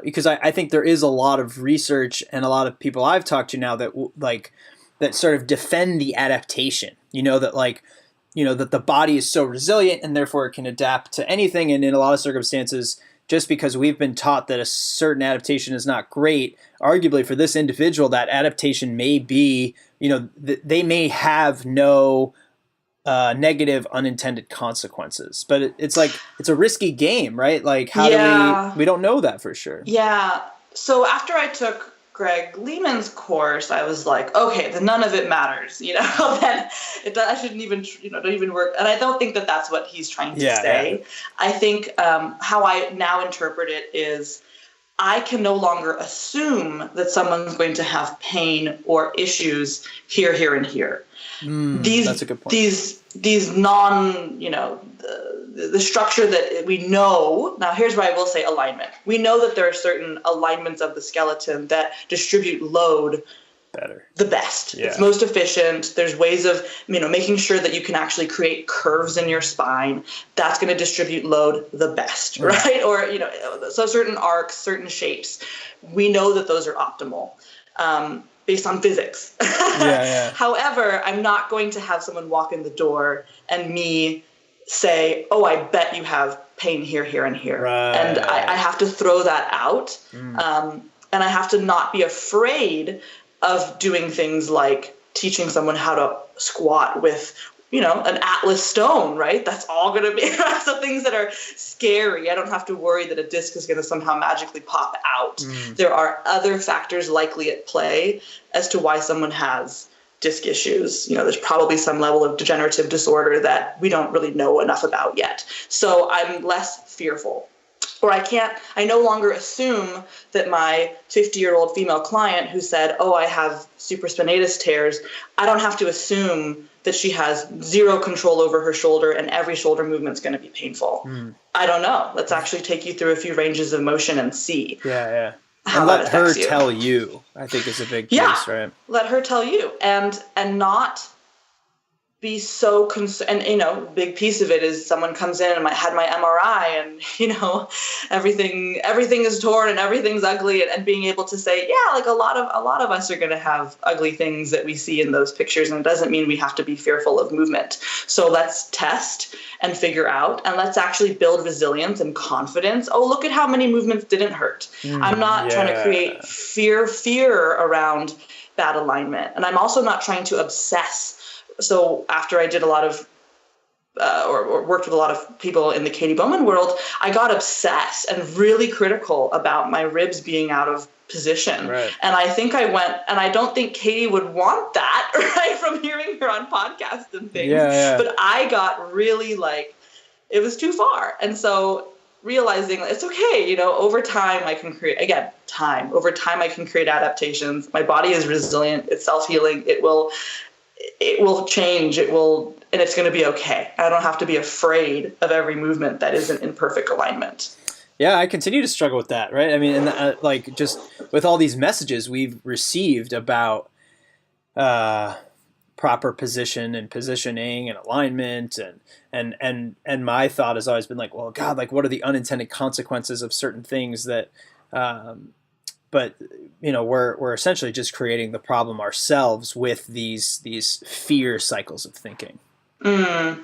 because I think there is a lot of research and a lot of people I've talked to now that that sort of defend the adaptation, that the body is so resilient and therefore it can adapt to anything. And in a lot of circumstances, just because we've been taught that a certain adaptation is not great, arguably for this individual, that adaptation may be, they may have no negative unintended consequences, but it's a risky game, right? Like how do we don't know that for sure. Yeah. So after I took Greg Lehman's course, I was like, okay, then none of it matters, then I shouldn't even, don't even work. And I don't think that that's what he's trying to say. Yeah. I think how I now interpret it is I can no longer assume that someone's going to have pain or issues here, and here. That's a good point. These non, the structure that we know. Now, here's where I will say alignment. We know that there are certain alignments of the skeleton that distribute load better, the best. Yeah. It's most efficient. There's ways of, making sure that you can actually create curves in your spine. That's going to distribute load the best, right? Or, so certain arcs, certain shapes. We know that those are optimal. Based on physics. Yeah. However, I'm not going to have someone walk in the door and me say, oh, I bet you have pain here, and here. Right. And I have to throw that out. And I have to not be afraid of doing things like teaching someone how to squat with, an Atlas stone, right? That's all going to be so things that are scary. I don't have to worry that a disc is going to somehow magically pop out. There are other factors likely at play as to why someone has disc issues. There's probably some level of degenerative disorder that we don't really know enough about yet. So I'm less fearful. Or I no longer assume that my 50-year-old female client who said, oh, I have supraspinatus tears, I don't have to assume that she has zero control over her shoulder and every shoulder movement's going to be painful? I don't know. Let's actually take you through a few ranges of motion and see. Yeah. How and let her you. tell you, I think, is a big piece, right? Let her tell you, and not be so concerned. And big piece of it is someone comes in and had my MRI, and everything is torn and everything's ugly, and being able to say, yeah, like a lot of us are going to have ugly things that we see in those pictures, and it doesn't mean we have to be fearful of movement. So let's test and figure out, and let's actually build resilience and confidence. Oh, look at how many movements didn't hurt. I'm not trying to create fear around bad alignment, and I'm also not trying to obsess. So after I did a lot of, or worked with a lot of people in the Katie Bowman world, I got obsessed and really critical about my ribs being out of position. Right. And I think I went, and I don't think Katie would want that, right, from hearing her on podcasts and things. Yeah. But I got really it was too far. And so realizing it's okay, over time I can create, over time I can create adaptations. My body is resilient. It's self-healing. It will change. And it's going to be okay. I don't have to be afraid of every movement that isn't in perfect alignment. Yeah, I continue to struggle with that, right? I mean, and just with all these messages we've received about proper position and positioning and alignment, and my thought has always been like, well, God, what are the unintended consequences of certain things that, but we're essentially just creating the problem ourselves with these fear cycles of thinking. Yeah.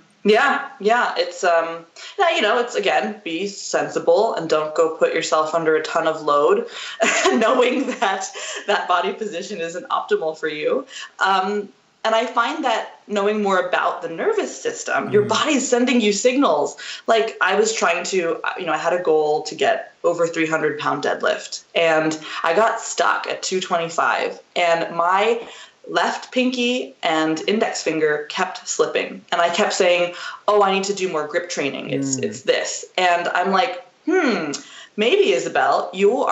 It's it's again, be sensible and don't go put yourself under a ton of load, knowing that body position isn't optimal for you. And I find that knowing more about the nervous system, your body's sending you signals. Like I was trying to, I had a goal to get over 300-pound deadlift, and I got stuck at 225, and my left pinky and index finger kept slipping. And I kept saying, oh, I need to do more grip training. It's this. And I'm like, maybe Isabelle, you're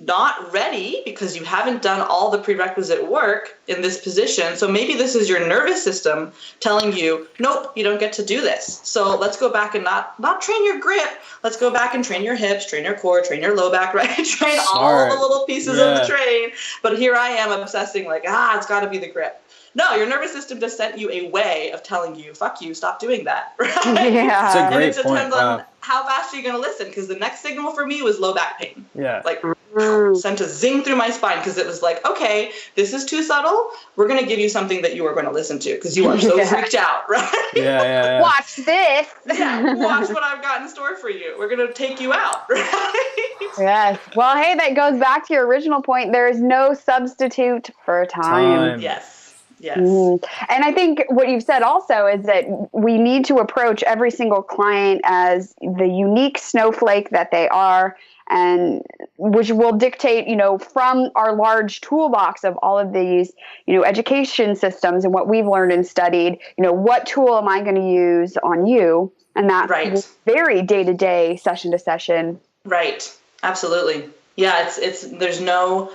not ready because you haven't done all the prerequisite work in this position. So maybe this is your nervous system telling you, nope, you don't get to do this. So let's go back and not train your grip. Let's go back and train your hips, train your core, train your low back, right? Train all the little pieces of the train. But here I am obsessing it's got to be the grip. No, your nervous system just sent you a way of telling you, fuck you, stop doing that. Right? Yeah. It's a great and it depends point. on how fast are you going to listen, because the next signal for me was low back pain. Yeah. Sent a zing through my spine, because it was like, okay, this is too subtle. We're going to give you something that you are going to listen to, because you are so freaked out, right? Yeah. Watch this. Watch what I've got in store for you. We're going to take you out, right? Yes. Well, hey, that goes back to your original point. There is no substitute for time. Yes. And I think what you've said also is that we need to approach every single client as the unique snowflake that they are, and which will dictate, from our large toolbox of all of these, education systems and what we've learned and studied, what tool am I going to use on you? And that will vary day to day, session to session. Right. Absolutely. Yeah. There's no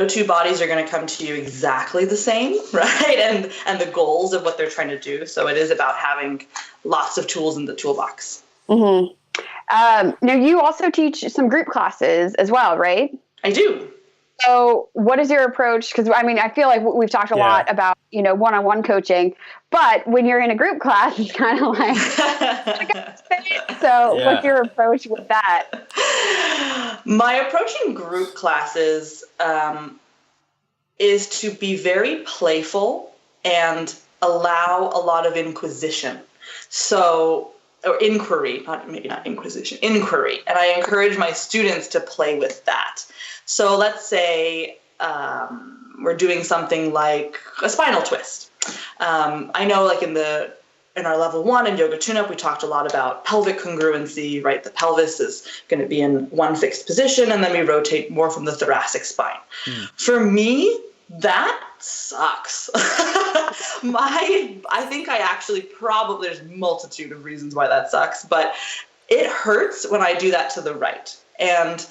two bodies are going to come to you exactly the same, right? And the goals of what they're trying to do. So it is about having lots of tools in the toolbox. Mm-hmm. Now, you also teach some group classes as well, right? I do. So what is your approach? Because, I feel like we've talked a lot about, one-on-one coaching. But when you're in a group class, it's kind of like, so what's your approach with that? My approach in group classes is to be very playful and allow a lot of inquisition. Or inquiry, maybe not inquisition, inquiry. And I encourage my students to play with that. So let's say we're doing something like a spinal twist. I know in our level 1 in Yoga Tune-Up, we talked a lot about pelvic congruency, right? The pelvis is going to be in one fixed position, and then we rotate more from the thoracic spine. For me, that sucks. I think I actually there's a multitude of reasons why that sucks, but it hurts when I do that to the right. And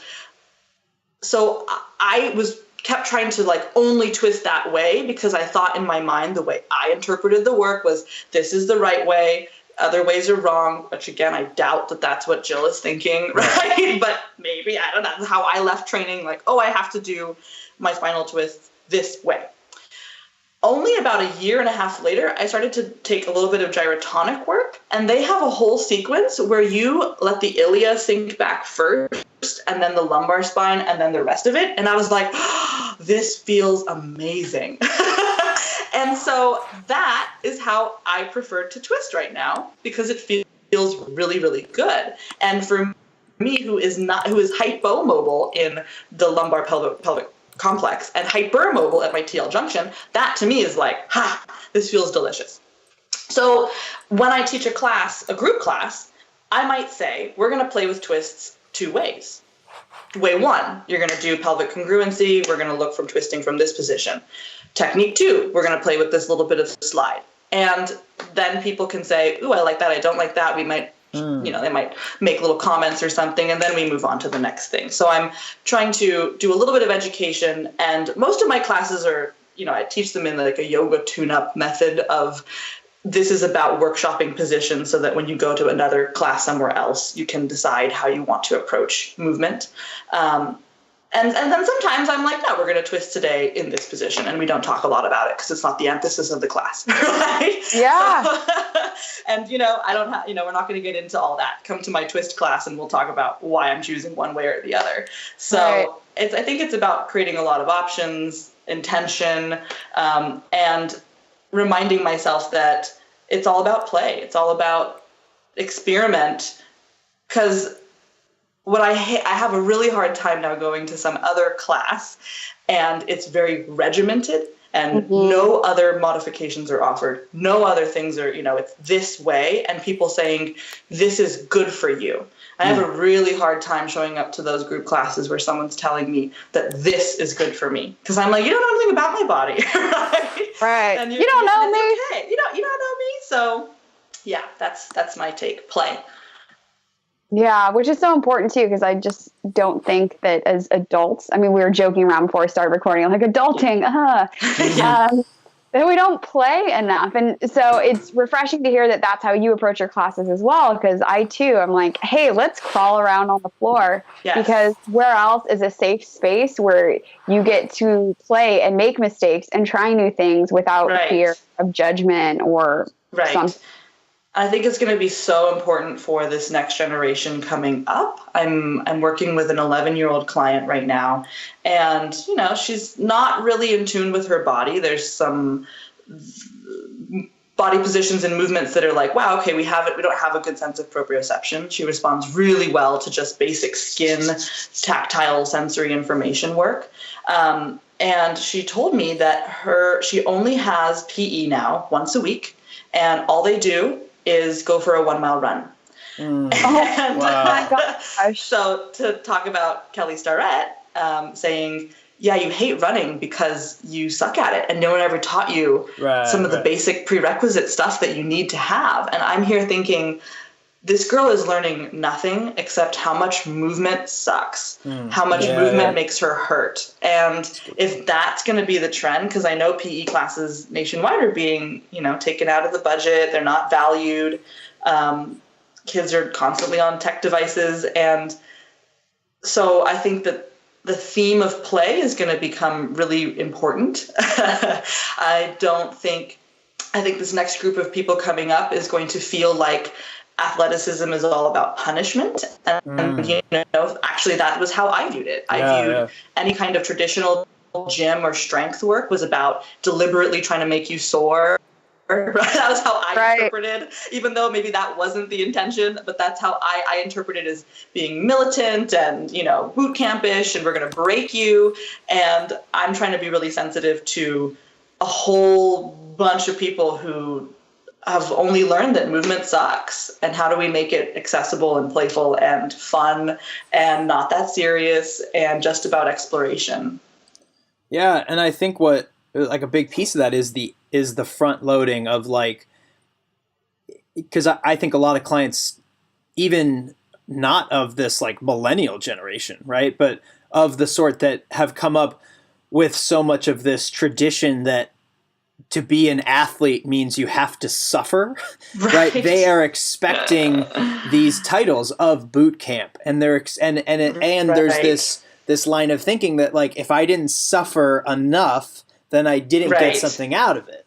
so I was kept trying to like only twist that way because I thought in my mind the way I interpreted the work was this is the right way, other ways are wrong, which again, I doubt that that's what Jill is thinking, right? But maybe, I don't know, that's how I left training, like, oh, I have to do my spinal twist this way. Only about a year and a half later, I started to take a little bit of gyrotonic work, and they have a whole sequence where you let the ilia sink back first, and then the lumbar spine, and then the rest of it. And I was like, oh, this feels amazing. And so that is how I prefer to twist right now, because it feels really, really good. And for me, who is hypomobile in the lumbar pelvic complex and hypermobile at my TL junction, that to me is like, this feels delicious. So when I teach a group class, I might say, we're going to play with twists 2 ways. Way 1, you're going to do pelvic congruency. We're going to look from twisting from this position. Technique 2, we're going to play with this little bit of slide. And then people can say, ooh, I like that, I don't like that. We might, they might make little comments or something, and then we move on to the next thing. So I'm trying to do a little bit of education, and most of my classes are, I teach them in like a yoga tune-up method of this is about workshopping positions so that when you go to another class somewhere else, you can decide how you want to approach movement. And then sometimes I'm like, no, we're going to twist today in this position, and we don't talk a lot about it because it's not the emphasis of the class, right? Yeah. So, and, I don't have, we're not going to get into all that. Come to my twist class and we'll talk about why I'm choosing one way or the other. So right. I think it's about creating a lot of options, intention, and reminding myself that it's all about play. It's all about experiment, because what I have a really hard time now going to some other class, and it's very regimented, and no other modifications are offered. No other things are, it's this way, and people saying, this is good for you. I have a really hard time showing up to those group classes where someone's telling me that this is good for me. Because I'm like, you don't know anything about my body, right? Right. And you don't know me. Okay. You don't know me. So yeah, that's my take. Play. Yeah, which is so important too, because I just don't think that as adults, I mean, we were joking around before we started recording, like adulting, that we don't play enough. And so it's refreshing to hear that that's how you approach your classes as well, because I too am like, hey, let's crawl around on the floor, because where else is a safe space where you get to play and make mistakes and try new things without fear of judgment or something. I think it's going to be so important for this next generation coming up. I'm working with an 11-year-old client right now, and she's not really in tune with her body. There's some body positions and movements that are like, wow, okay, we don't have a good sense of proprioception. She responds really well to just basic skin, tactile, sensory information work. And she told me that she only has PE now once a week, and all they do is go for a 1 mile run. And oh my gosh. So to talk about Kelly Starrett saying, yeah, you hate running because you suck at it and no one ever taught you some of the basic prerequisite stuff that you need to have. And I'm here thinking, this girl is learning nothing except how much movement sucks, how much movement makes her hurt. And if that's going to be the trend, because I know PE classes nationwide are being, taken out of the budget, they're not valued. Kids are constantly on tech devices. And so I think that the theme of play is going to become really important. I think this next group of people coming up is going to feel like athleticism is all about punishment. And actually that was how I viewed it. I viewed any kind of traditional gym or strength work was about deliberately trying to make you sore. That was how I interpreted, even though maybe that wasn't the intention, but that's how I interpreted as being militant and, boot campish, and we're going to break you. And I'm trying to be really sensitive to a whole bunch of people who have only learned that movement sucks, and how do we make it accessible and playful and fun and not that serious and just about exploration. Yeah. And I think what like a big piece of that is the front loading of because I think a lot of clients, even not of this like millennial generation, right, but of the sort that have come up with so much of this tradition that to be an athlete means you have to suffer, right? They are expecting these titles of boot camp, and there's this line of thinking that like if I didn't suffer enough, then I didn't get something out of it.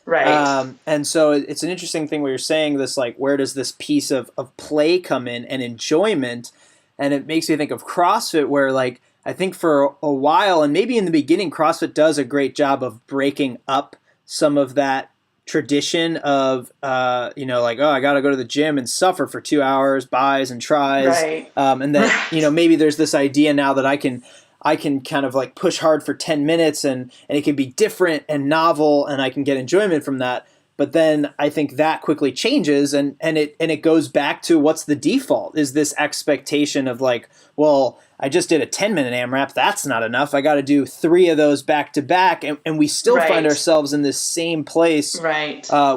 Right. And so it's an interesting thing where you're saying this, like, where does this piece of play come in and enjoyment? And it makes me think of CrossFit, where like I think for a while, and maybe in the beginning, CrossFit does a great job of breaking up some of that tradition of, like, oh, I got to go to the gym and suffer for 2 hours, buys and tries. Right. And that, maybe there's this idea now that I can kind of like push hard for 10 minutes and it can be different and novel and I can get enjoyment from that. But then I think that quickly changes and it goes back to what's the default is this expectation of like, well, I just did a 10-minute AMRAP. That's not enough. I got to do 3 of those back to back. And we still find ourselves in this same place,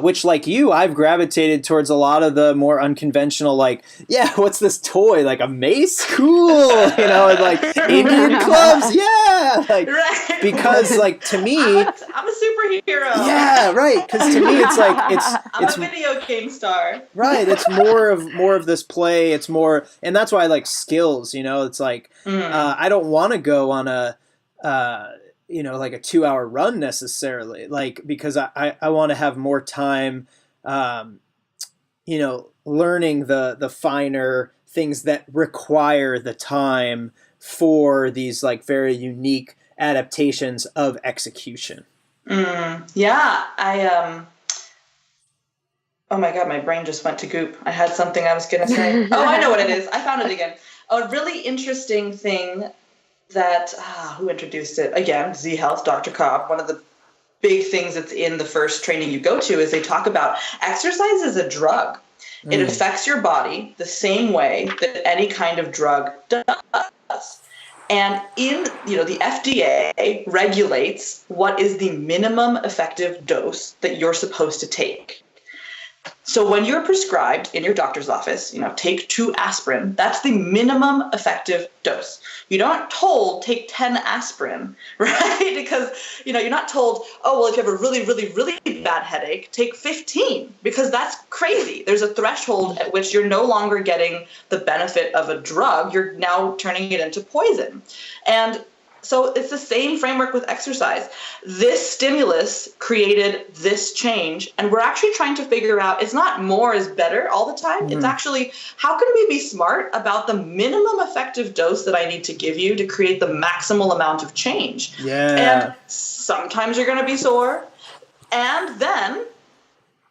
which like you, I've gravitated towards a lot of the more unconventional, like, yeah, what's this toy? Like a mace? Cool. And like Indian clubs. Yeah. Like, because like to me, I'm a superhero. Yeah. Right. Cause to me, it's like, I'm a video game star. Right. It's more of this play. It's more, and that's why I like skills, it's like, I don't want to go on a, like a 2-hour run necessarily, like, because I want to have more time, learning the finer things that require the time for these like very unique adaptations of execution. Yeah. Oh my God, my brain just went to goop. I had something I was going to say. Oh, I know what it is. I found it again. A really interesting thing that, who introduced it? Again, Z Health, Dr. Cobb. One of the big things that's in the first training you go to is they talk about exercise as a drug. It affects your body the same way that any kind of drug does. And the FDA regulates what is the minimum effective dose that you're supposed to take. So when you're prescribed in your doctor's office, take 2 aspirin, that's the minimum effective dose. You're not told take 10 aspirin, right? Because, you're not told, oh, well, if you have a really, really, really bad headache, take 15, because that's crazy. There's a threshold at which you're no longer getting the benefit of a drug. You're now turning it into poison. And so it's the same framework with exercise. This stimulus created this change, and we're actually trying to figure out, it's not more is better all the time. It's actually, how can we be smart about the minimum effective dose that I need to give you to create the maximal amount of change? Yeah. And sometimes you're going to be sore. And then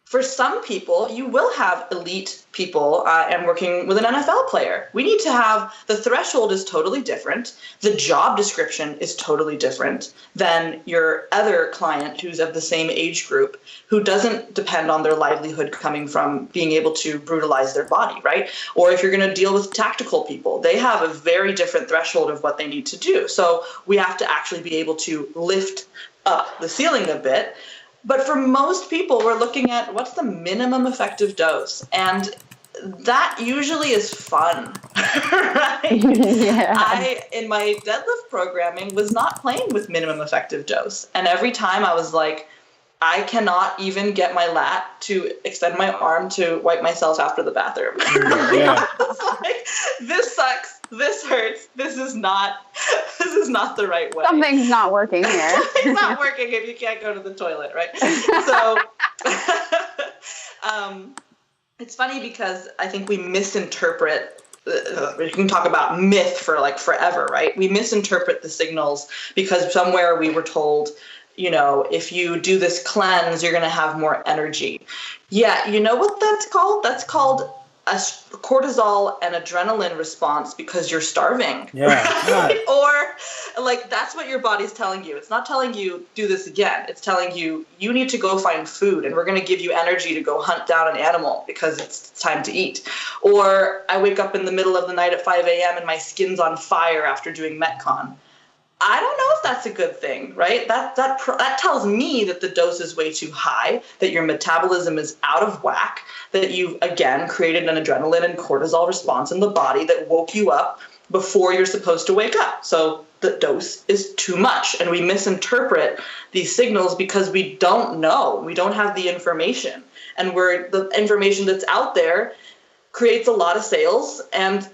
for some people, you will have elite people and working with an NFL player. We need to have, the threshold is totally different. The job description is totally different than your other client who's of the same age group, who doesn't depend on their livelihood coming from being able to brutalize their body, right? Or if you're going to deal with tactical people, they have a very different threshold of what they need to do. So we have to actually be able to lift up the ceiling a bit. But for most people, we're looking at what's the minimum effective dose. And that usually is fun, right? Yeah. I, in my deadlift programming, was not playing with minimum effective dose. And every time I was like, I cannot even get my lat to extend my arm to wipe myself after the bathroom. Yeah. I was like, this sucks. This hurts. This is not the right way. Something's not working here. It's not working if you can't go to the toilet, right? So it's funny because I think we misinterpret. We can talk about myth for like forever, right? We misinterpret the signals because somewhere we were told, if you do this cleanse, you're going to have more energy. Yeah, you know what that's called? That's called a cortisol and adrenaline response because you're starving. Yeah. Right? Or like that's what your body's telling you. It's not telling you do this again. It's telling you need to go find food and we're going to give you energy to go hunt down an animal because it's time to eat. Or I wake up in the middle of the night at 5 a.m. and my skin's on fire after doing Metcon. I don't know if that's a good thing, right? That tells me that the dose is way too high, that your metabolism is out of whack, that you've, again, created an adrenaline and cortisol response in the body that woke you up before you're supposed to wake up. So the dose is too much. And we misinterpret these signals because we don't know. We don't have the information. And the information that's out there creates a lot of sales and,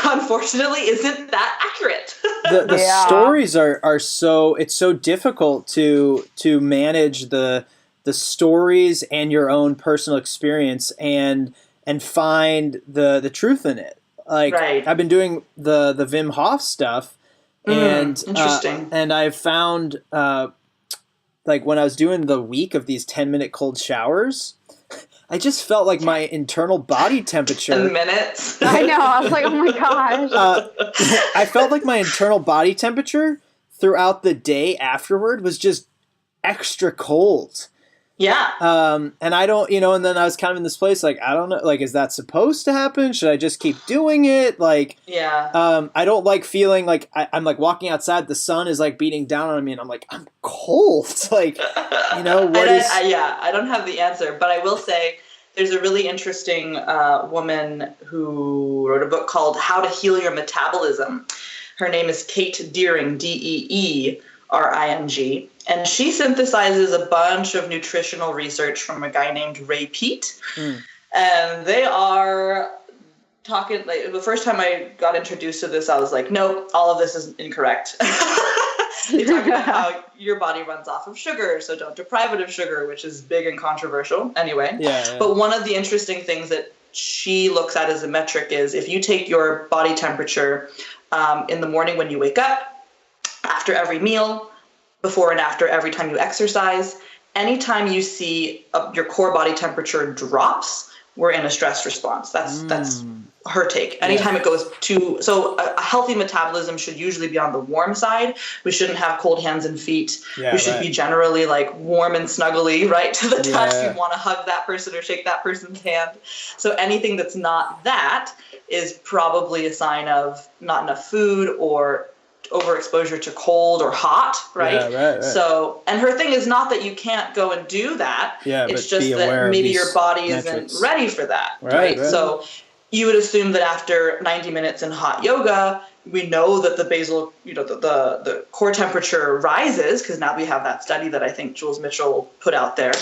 unfortunately isn't that accurate. The stories are so, it's so difficult to manage the stories and your own personal experience and find the truth in it. Like, right. I've been doing the Wim Hof stuff, and interesting. And I've found like when I was doing the week of these 10-minute cold showers, I just felt like my internal body temperature. 10 minutes. I know. I was like, oh my gosh. I felt like my internal body temperature throughout the day afterward was just extra cold. Yeah. And I don't, and then I was kind of in this place, like, I don't know, like, is that supposed to happen? Should I just keep doing it? Like, yeah. I don't like feeling like I'm like walking outside, the sun is like beating down on me and I'm like, I'm cold. Like, I don't have the answer, but I will say there's a really interesting woman who wrote a book called How to Heal Your Metabolism. Her name is Kate Deering, Deering. And she synthesizes a bunch of nutritional research from a guy named Ray Peat. And they are talking, like, the first time I got introduced to this, I was like, nope, all of this is incorrect. They talk about how your body runs off of sugar, so don't deprive it of sugar, which is big and controversial anyway. Yeah. But one of the interesting things that she looks at as a metric is if you take your body temperature in the morning when you wake up, after every meal, before and after every time you exercise, anytime you see your core body temperature drops, we're in a stress response. That's her take. Anytime it goes so a healthy metabolism should usually be on the warm side. We shouldn't have cold hands and feet. We should be generally like warm and snuggly, right, to the touch. You want to hug that person or shake that person's hand. So anything that's not that is probably a sign of not enough food or overexposure to cold or hot, right? Yeah, right. So, and her thing is not that you can't go and do that. Yeah, it's just that maybe your body isn't ready for that, right? So you would assume that after 90 minutes in hot yoga, we know that the basal, the core temperature rises because now we have that study that I think Jules Mitchell put out there.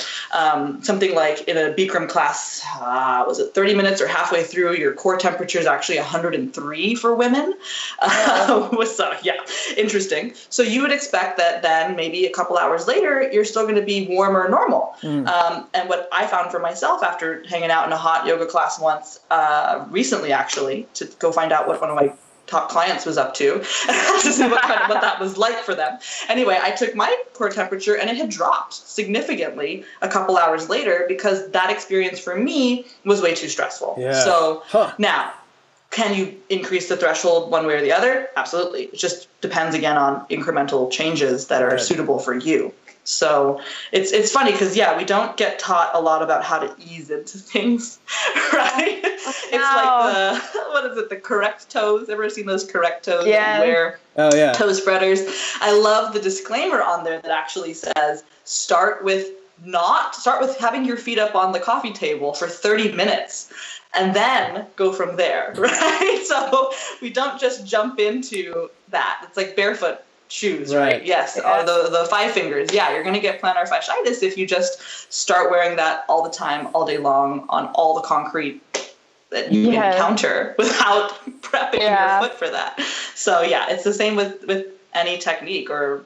Something like in a Bikram class, was it 30 minutes or halfway through, your core temperature is actually 103 for women. So yeah, interesting. So you would expect that then maybe a couple hours later, you're still going to be warmer normal. And what I found for myself after hanging out in a hot yoga class once, recently actually, to go find out what one of my top clients was up to see what that was like for them. Anyway, I took my core temperature and it had dropped significantly a couple hours later because that experience for me was way too stressful. Yeah. So now, can you increase the threshold one way or the other? Absolutely. It just depends again on incremental changes that are suitable for you. So it's funny because, we don't get taught a lot about how to ease into things, right? It's like the correct toes. Ever seen those correct toes that you wear? Oh, yeah. Toe spreaders. I love the disclaimer on there that actually says, start with having your feet up on the coffee table for 30 minutes and then go from there, right? So we don't just jump into that. It's like barefoot shoes, right? Yes. The 5 fingers. Yeah, you're going to get plantar fasciitis if you just start wearing that all the time, all day long on all the concrete that you encounter without prepping your foot for that. So it's the same with any technique or,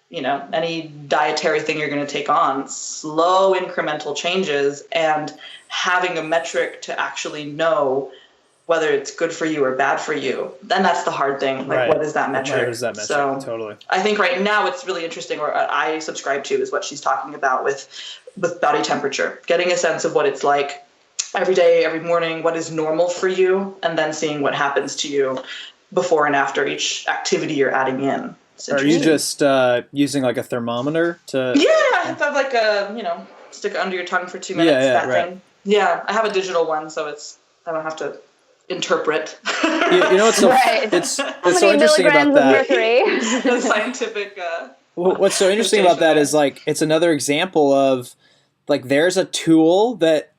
any dietary thing you're going to take on. Slow incremental changes and having a metric to actually know whether it's good for you or bad for you. Then that's the hard thing. Like, what is that metric? What is that metric? So totally. I think right now it's really interesting, or I subscribe to, is what she's talking about with body temperature, getting a sense of what it's like every day, every morning, what is normal for you, and then seeing what happens to you before and after each activity you're adding in. Are you just using like a thermometer to? Yeah, I have like a, stick it under your tongue for 2 minutes, thing. Yeah, I have a digital one, so I don't have to interpret. What's so it's so interesting about that. The scientific. What's so interesting about that is like it's another example of like there's a tool that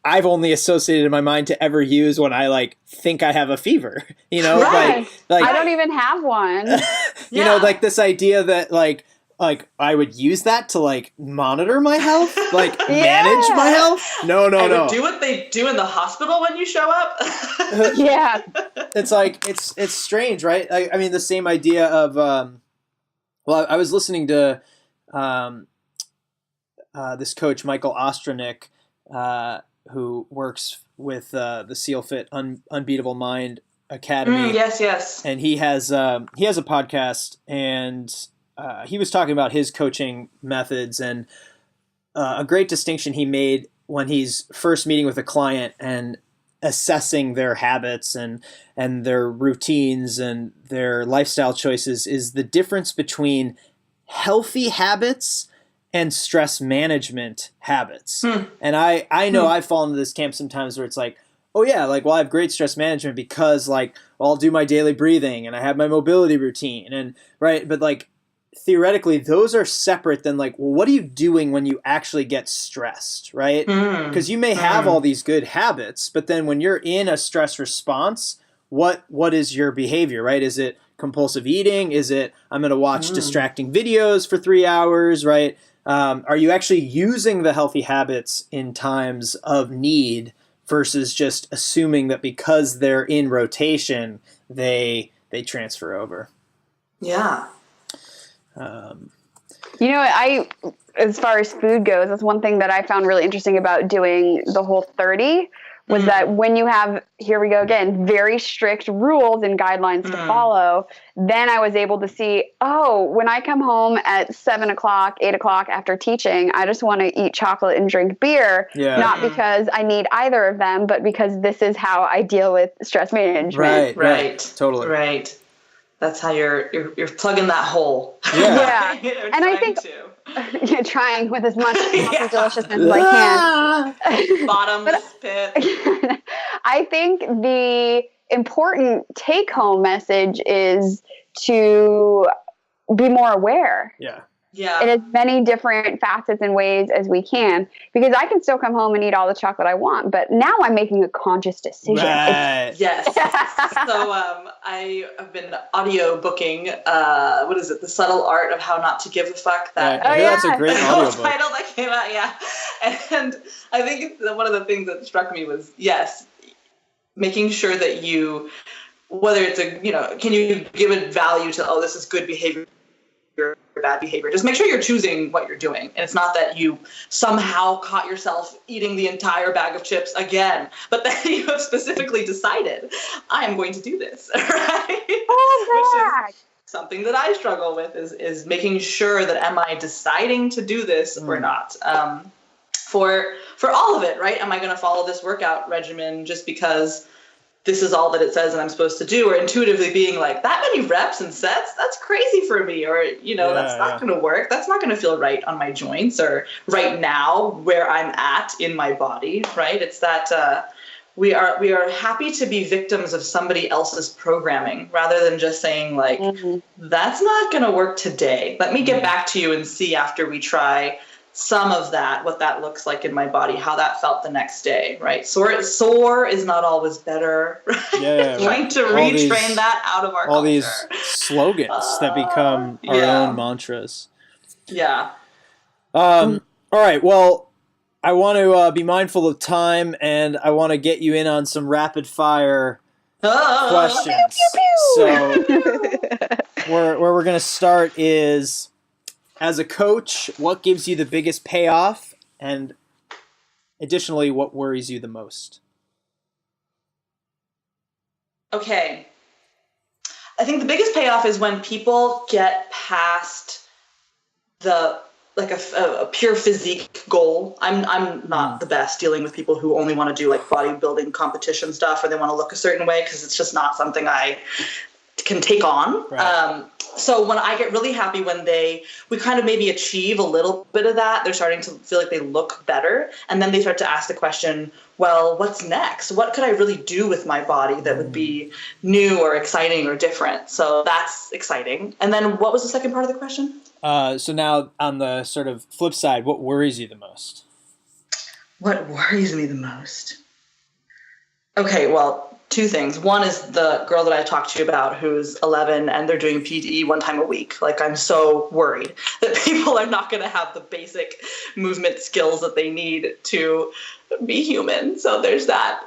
I've only associated in my mind to ever use when I like think I have a fever, Right. like I don't even have one. like this idea that like I would use that to like monitor my health, like manage my health. No. Do what they do in the hospital when you show up. Yeah. It's like, it's strange, right? I mean, the same idea of, I was listening to this coach, Michael Ostronick, who works with the SEAL Fit Unbeatable Mind Academy. Yes. And he has a podcast, and he was talking about his coaching methods, and a great distinction he made when he's first meeting with a client and assessing their habits and their routines and their lifestyle choices is the difference between healthy habits and stress management habits. And I know I've fallen into this camp sometimes where it's like, oh yeah, like, well, I have great stress management because like, well, I'll do my daily breathing and I have my mobility routine, and right. But like, theoretically, those are separate than like, well, what are you doing when you actually get stressed, right? Because you may have all these good habits, but then when you're in a stress response, what is your behavior, right? Is it compulsive eating? Is it, I'm going to watch distracting videos for 3 hours, right? Are you actually using the healthy habits in times of need versus just assuming that because they're in rotation, they transfer over? Yeah. As far as food goes, that's one thing that I found really interesting about doing the Whole30 was that when you have, here we go again, very strict rules and guidelines to follow, then I was able to see, when I come home at 7 o'clock, 8 o'clock after teaching, I just want to eat chocolate and drink beer, not because I need either of them, but because this is how I deal with stress management. Right. Totally. Right. That's how you're plugging that hole. Yeah. And I think trying with as much healthy deliciousness as I can. Bottomless pit. I think the important take-home message is to be more aware. Yeah. In as many different facets and ways as we can, because I can still come home and eat all the chocolate I want, but now I'm making a conscious decision. Right. Yes. So I have been audio booking, what is it? The Subtle Art of How Not to Give a Fuck. That's a great audio book. Title that came out, yeah. And I think one of the things that struck me was, making sure that you, whether it's can you give a value to, this is good behavior, your bad behavior. Just make sure you're choosing what you're doing. And it's not that you somehow caught yourself eating the entire bag of chips again, but that you have specifically decided, I am going to do this, right? Which is something that I struggle with is making sure that am I deciding to do this or not? For all of it, right? Am I going to follow this workout regimen just because this is all that it says and I'm supposed to do, or intuitively being like, that many reps and sets, that's crazy for me, or, that's not going to work. That's not going to feel right on my joints or right now where I'm at in my body, right? It's that we are happy to be victims of somebody else's programming rather than just saying like, that's not going to work today. Let me get back to you and see after we try some of that, what that looks like in my body, how that felt the next day, right? Sore is not always better, right? Yeah. Trying to retrain that out of our all culture. These slogans that become our own mantras. Yeah. All right. Well, I want to be mindful of time, and I want to get you in on some rapid fire questions. So where we're going to start is, as a coach, what gives you the biggest payoff? And additionally, what worries you the most? Okay. I think the biggest payoff is when people get past a pure physique goal. I'm not the best dealing with people who only want to do like bodybuilding competition stuff, or they want to look a certain way, because it's just not something I can take on. Right. So when I get really happy when we kind of maybe achieve a little bit of that, they're starting to feel like they look better. And then they start to ask the question, well, what's next? What could I really do with my body that would be new or exciting or different? So that's exciting. And then what was the second part of the question? So now on the sort of flip side, what worries you the most? What worries me the most? Okay, well, two things. One is the girl that I talked to you about who's 11 and they're doing PTE one time a week. Like, I'm so worried that people are not going to have the basic movement skills that they need to be human. So there's that.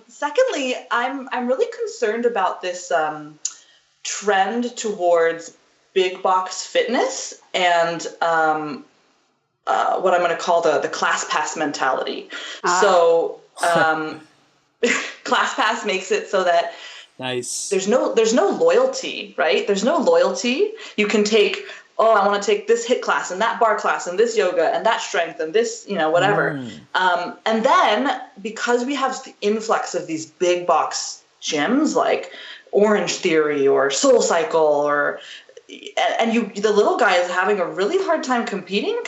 Secondly, I'm really concerned about this trend towards big box fitness and what I'm going to call the class pass mentality. So class pass makes it so that nice. There's no loyalty, right? There's no loyalty. You can take, I want to take this HIIT class and that bar class and this yoga and that strength and this, whatever. And then because we have the influx of these big box gyms like Orange Theory or Soul Cycle the little guy is having a really hard time competing.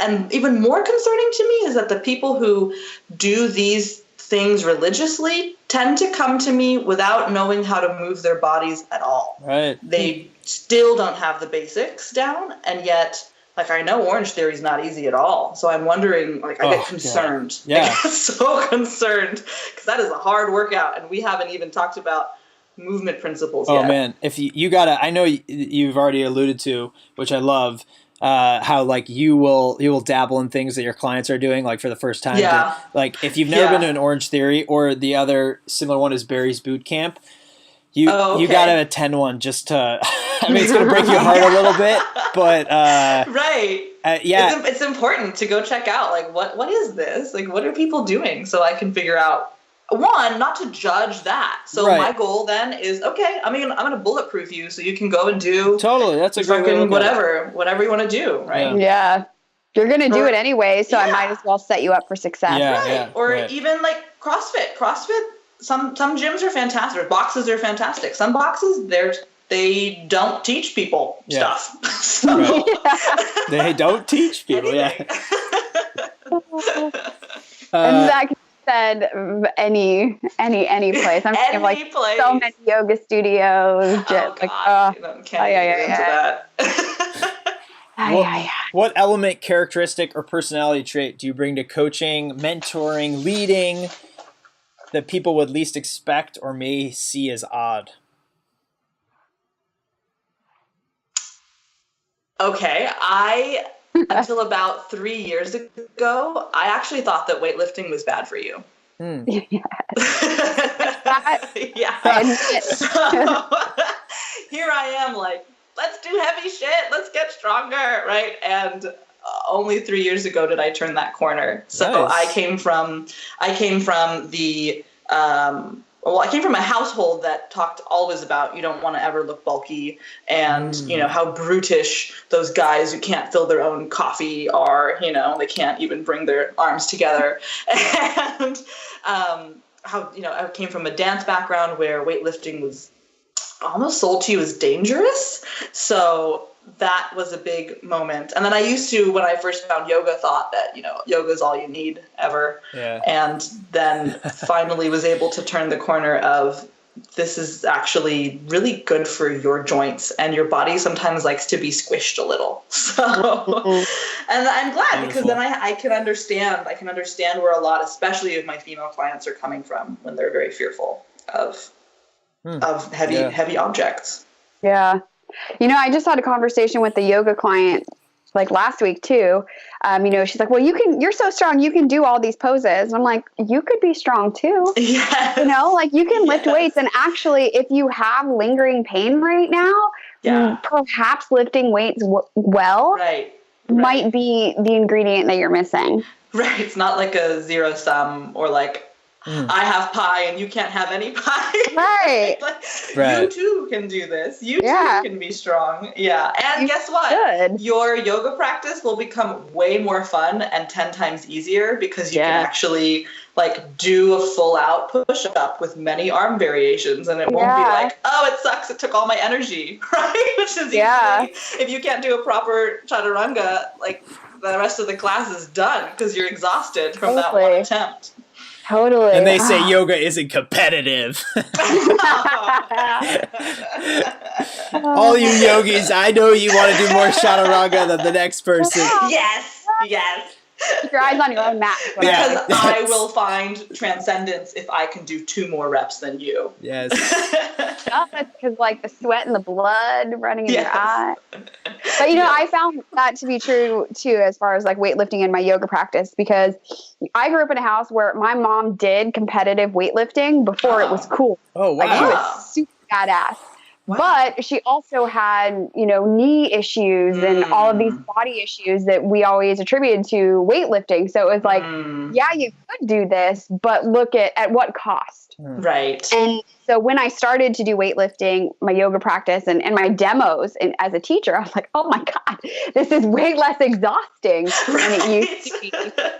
And even more concerning to me is that the people who do these things religiously tend to come to me without knowing how to move their bodies at all. Right. They still don't have the basics down, and yet, like, I know Orange Theory is not easy at all. So I'm wondering, like, I get concerned. God. Yeah. I get so concerned because that is a hard workout, and we haven't even talked about movement principles yet. Oh man, if you gotta, I know you've already alluded to, which I love, how like you will dabble in things that your clients are doing like for the first time. Yeah. Like if you've never been to an Orange Theory, or the other similar one is Barry's Boot Camp, you gotta attend one just to. I mean, it's gonna break your heart a little bit, but right. Yeah, it's important to go check out like what is this? Like, what are people doing? So I can figure out. One, not to judge that. So my goal then is, okay, I'm gonna bulletproof you so you can go and do totally. That's a great way to whatever you want to do, right? Yeah. You're gonna do it anyway, so I might as well set you up for success. Yeah, or even like CrossFit. Some gyms are fantastic. Boxes are fantastic. Some boxes they don't teach people stuff. So. They don't teach people. Anything. And that can be said any place. I'm thinking of like so many yoga studios. Just can't get into that. What element, characteristic, or personality trait do you bring to coaching, mentoring, leading that people would least expect or may see as odd? Okay, until about 3 years ago, I actually thought that weightlifting was bad for you. So here I am like, let's do heavy shit. Let's get stronger, right? And only 3 years ago did I turn that corner. So nice. I came from I came from a household that talked always about you don't want to ever look bulky and, how brutish those guys who can't fill their own coffee are, they can't even bring their arms together. And how, I came from a dance background where weightlifting was almost sold to you as dangerous. So that was a big moment. And then I used to, when I first found yoga, thought that, yoga is all you need ever. Yeah. And then finally was able to turn the corner of this is actually really good for your joints, and your body sometimes likes to be squished a little. So, and I'm glad because then I can understand where a lot, especially of my female clients, are coming from when they're very fearful of heavy objects. Yeah. I just had a conversation with the yoga client like last week too. She's like, well, you're so strong. You can do all these poses. And I'm like, you could be strong too. Yes. You can lift weights. And actually, if you have lingering pain right now, perhaps lifting weights might be the ingredient that you're missing. Right. It's not like a zero sum or like, I have pie and you can't have any pie. Right. You too can do this. You too can be strong. Yeah. And guess what? Your yoga practice will become way more fun and 10 times easier because you can actually do a full out push up with many arm variations, and it won't be like, oh, it sucks. It took all my energy. Right. Which is usually, if you can't do a proper chaturanga, the rest of the class is done because you're exhausted from that one attempt. Totally. And they say yoga isn't competitive. All you yogis, I know you want to do more chaturanga than the next person. Yes. Keep your eyes on your own mat. Because I will find transcendence if I can do 2 more reps than you. Yes. No, that's because like the sweat and the blood running in your eye. But I found that to be true too, as far as like weightlifting in my yoga practice, because I grew up in a house where my mom did competitive weightlifting before it was cool. Oh, wow. Like she was super badass. Wow. But she also had, knee issues and all of these body issues that we always attributed to weightlifting. So it was like, yeah, you could do this, but look at what cost. Right. And so when I started to do weightlifting, my yoga practice and my demos and as a teacher, I was like, oh my God, this is way less exhausting than it used to be.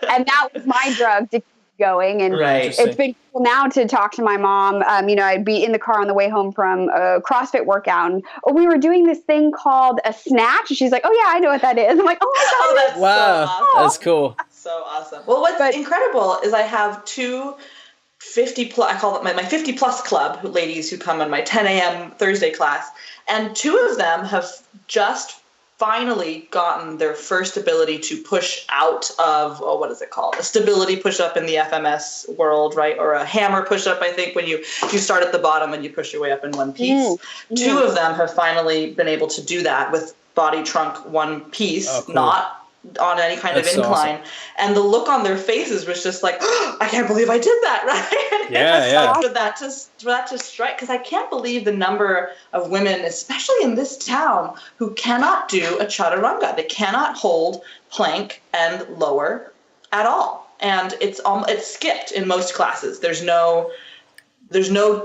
And that was my drug to keep going. And it's been cool now to talk to my mom. I'd be in the car on the way home from a CrossFit workout and we were doing this thing called a snatch. And she's like, oh yeah, I know what that is. I'm like, oh my God. That's so awesome. That's cool. So awesome. Well, what's incredible is I have 2 50 plus, I call it my 50 plus club ladies who come on my 10 a.m. Thursday class. And 2 of them have just finally gotten their first ability to push out of, what is it called? A stability push-up in the FMS world, right? Or a hammer push-up, I think, when you start at the bottom and you push your way up in one piece. 2 of them have finally been able to do that with body trunk one piece, not on any kind of incline. Awesome. And the look on their faces was just like, oh, I can't believe I did that, right? Yeah. For that to strike, because I can't believe the number of women, especially in this town, who cannot do a chaturanga. They cannot hold plank and lower at all. And it's skipped in most classes. There's no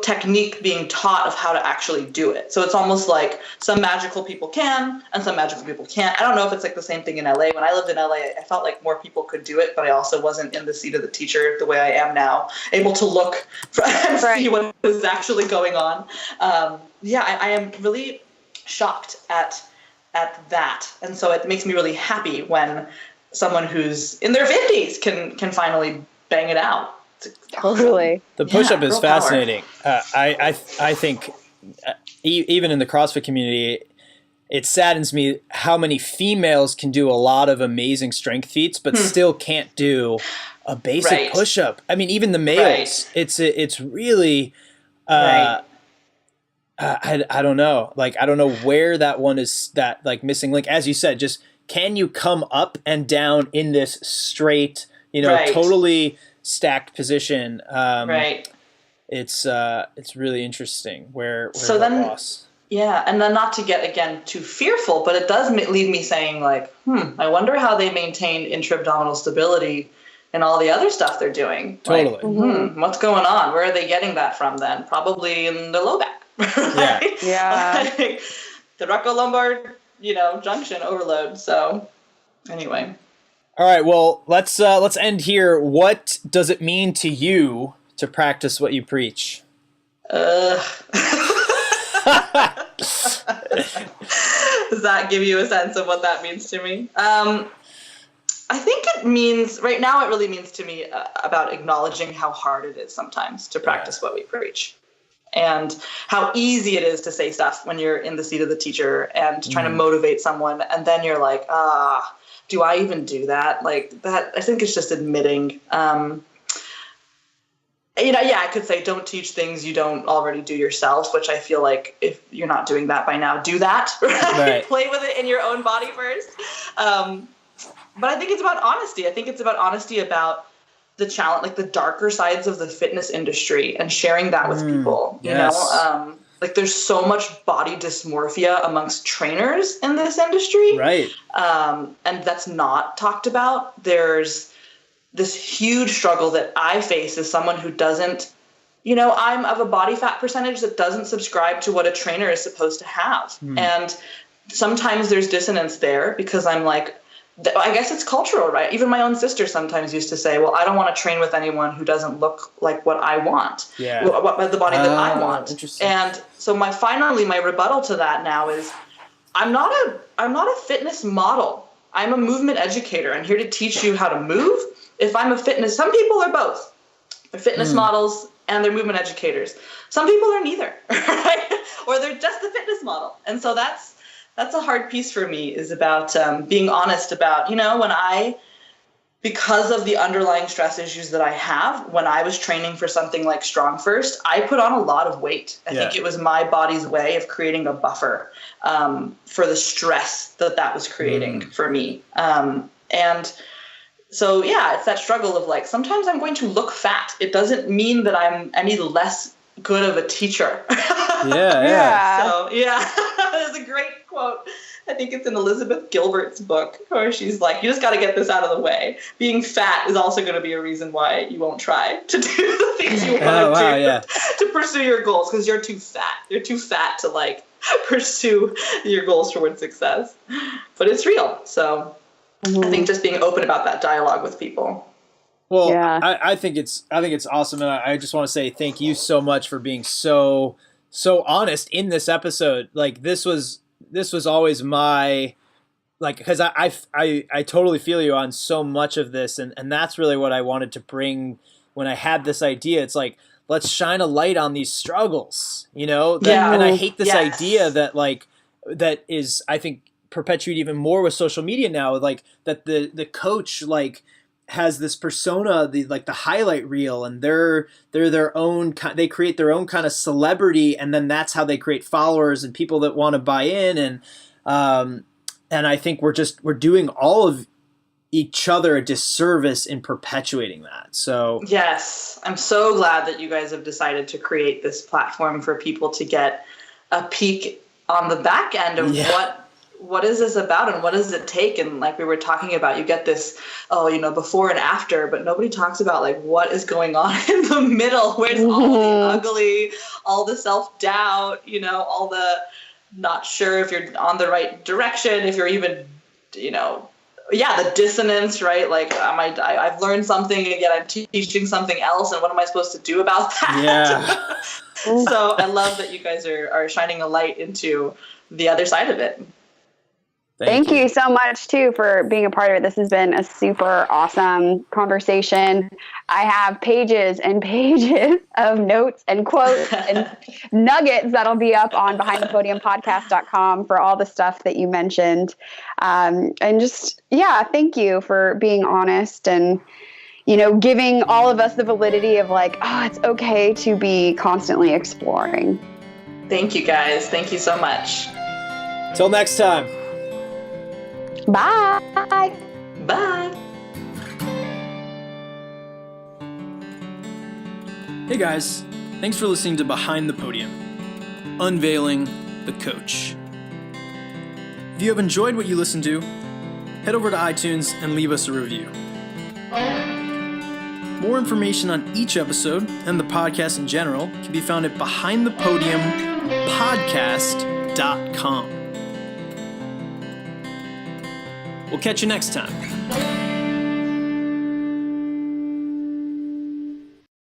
technique being taught of how to actually do it. So it's almost like some magical people can and some magical people can't. I don't know if it's like the same thing in LA. When I lived in LA, I felt like more people could do it, but I also wasn't in the seat of the teacher the way I am now, able to look and see what is actually going on. I am really shocked at that. And so it makes me really happy when someone who's in their 50s can finally bang it out. Totally. The push-up is fascinating. I think even in the CrossFit community, it saddens me how many females can do a lot of amazing strength feats, but still can't do a basic push-up. I mean, even the males, it's really, I don't know. Like, I don't know where that one is, that like missing link. As you said, just can you come up and down in this straight, totally stacked position. It's really interesting where so then loss. And then not to get again too fearful, but it does leave me saying like, I wonder how they maintain intra-abdominal stability and all the other stuff they're doing. Totally. Like, what's going on? Where are they getting that from then? Probably in the low back. Right? Yeah. Like, the thoracolumbar, junction overload. So anyway. All right, well, let's end here. What does it mean to you to practice what you preach? Does that give you a sense of what that means to me? I think it means, right now it really means to me about acknowledging how hard it is sometimes to practice what we preach. And how easy it is to say stuff when you're in the seat of the teacher and trying to motivate someone, and then you're like, do I even do that? Like that, I think it's just admitting, I could say don't teach things you don't already do yourself, which I feel like if you're not doing that by now, do that, right? Play with it in your own body first. But I think it's about honesty. I think it's about honesty about the challenge, like the darker sides of the fitness industry and sharing that with people, like there's so much body dysmorphia amongst trainers in this industry. Right. And that's not talked about. There's this huge struggle that I face as someone who doesn't, I'm of a body fat percentage that doesn't subscribe to what a trainer is supposed to have. And sometimes there's dissonance there because I'm like, I guess it's cultural, right? Even my own sister sometimes used to say, well, I don't want to train with anyone who doesn't look like what I want, the body that I want. And so my rebuttal to that now is I'm not a fitness model. I'm a movement educator. I'm here to teach you how to move. If I'm a fitness, some people are both. They're fitness models and they're movement educators. Some people are neither, right? Or they're just the fitness model. And so that's a hard piece for me, is about being honest about, when because of the underlying stress issues that I have, when I was training for something like Strong First, I put on a lot of weight. I think it was my body's way of creating a buffer for the stress that was creating for me. And so, yeah, it's that struggle of like, sometimes I'm going to look fat. It doesn't mean that I'm any less good of a teacher. Yeah. So, yeah, there's a great quote. I think it's in Elizabeth Gilbert's book, where she's like, you just got to get this out of the way. Being fat is also going to be a reason why you won't try to do the things you want to do to pursue your goals, because you're too fat. You're too fat to like pursue your goals towards success. But it's real. So I think just being open about that dialogue with people. Well, I think it's awesome, and I just want to say thank you so much for being so honest in this episode. Like this was always my, like, because I totally feel you on so much of this, and that's really what I wanted to bring when I had this idea. It's like, let's shine a light on these struggles, and I hate this idea that like that is, I think, perpetuated even more with social media now, like that the coach like has this persona, the highlight reel, and they're their own, they create their own kind of celebrity, and then that's how they create followers and people that want to buy in, and I think we're doing all of each other a disservice in perpetuating that. So yes, I'm so glad that you guys have decided to create this platform for people to get a peek on the back end of what is this about and what does it take? And like we were talking about, you get this, before and after, but nobody talks about like what is going on in the middle. Where's all the ugly, all the self-doubt, all the not sure if you're on the right direction, if you're even, the dissonance, right? Like I've learned something and yet I'm teaching something else. And what am I supposed to do about that? Yeah. So I love that you guys are shining a light into the other side of it. Thank you so much, too, for being a part of it. This has been a super awesome conversation. I have pages and pages of notes and quotes and nuggets that'll be up on behindthepodiumpodcast.com for all the stuff that you mentioned. And just, thank you for being honest and, giving all of us the validity of like, it's okay to be constantly exploring. Thank you, guys. Thank you so much. Till next time. Bye. Bye. Hey guys, thanks for listening to Behind the Podium, Unveiling the Coach. If you have enjoyed what you listened to, head over to iTunes and leave us a review. More information on each episode and the podcast in general can be found at behindthepodiumpodcast.com. We'll catch you next time.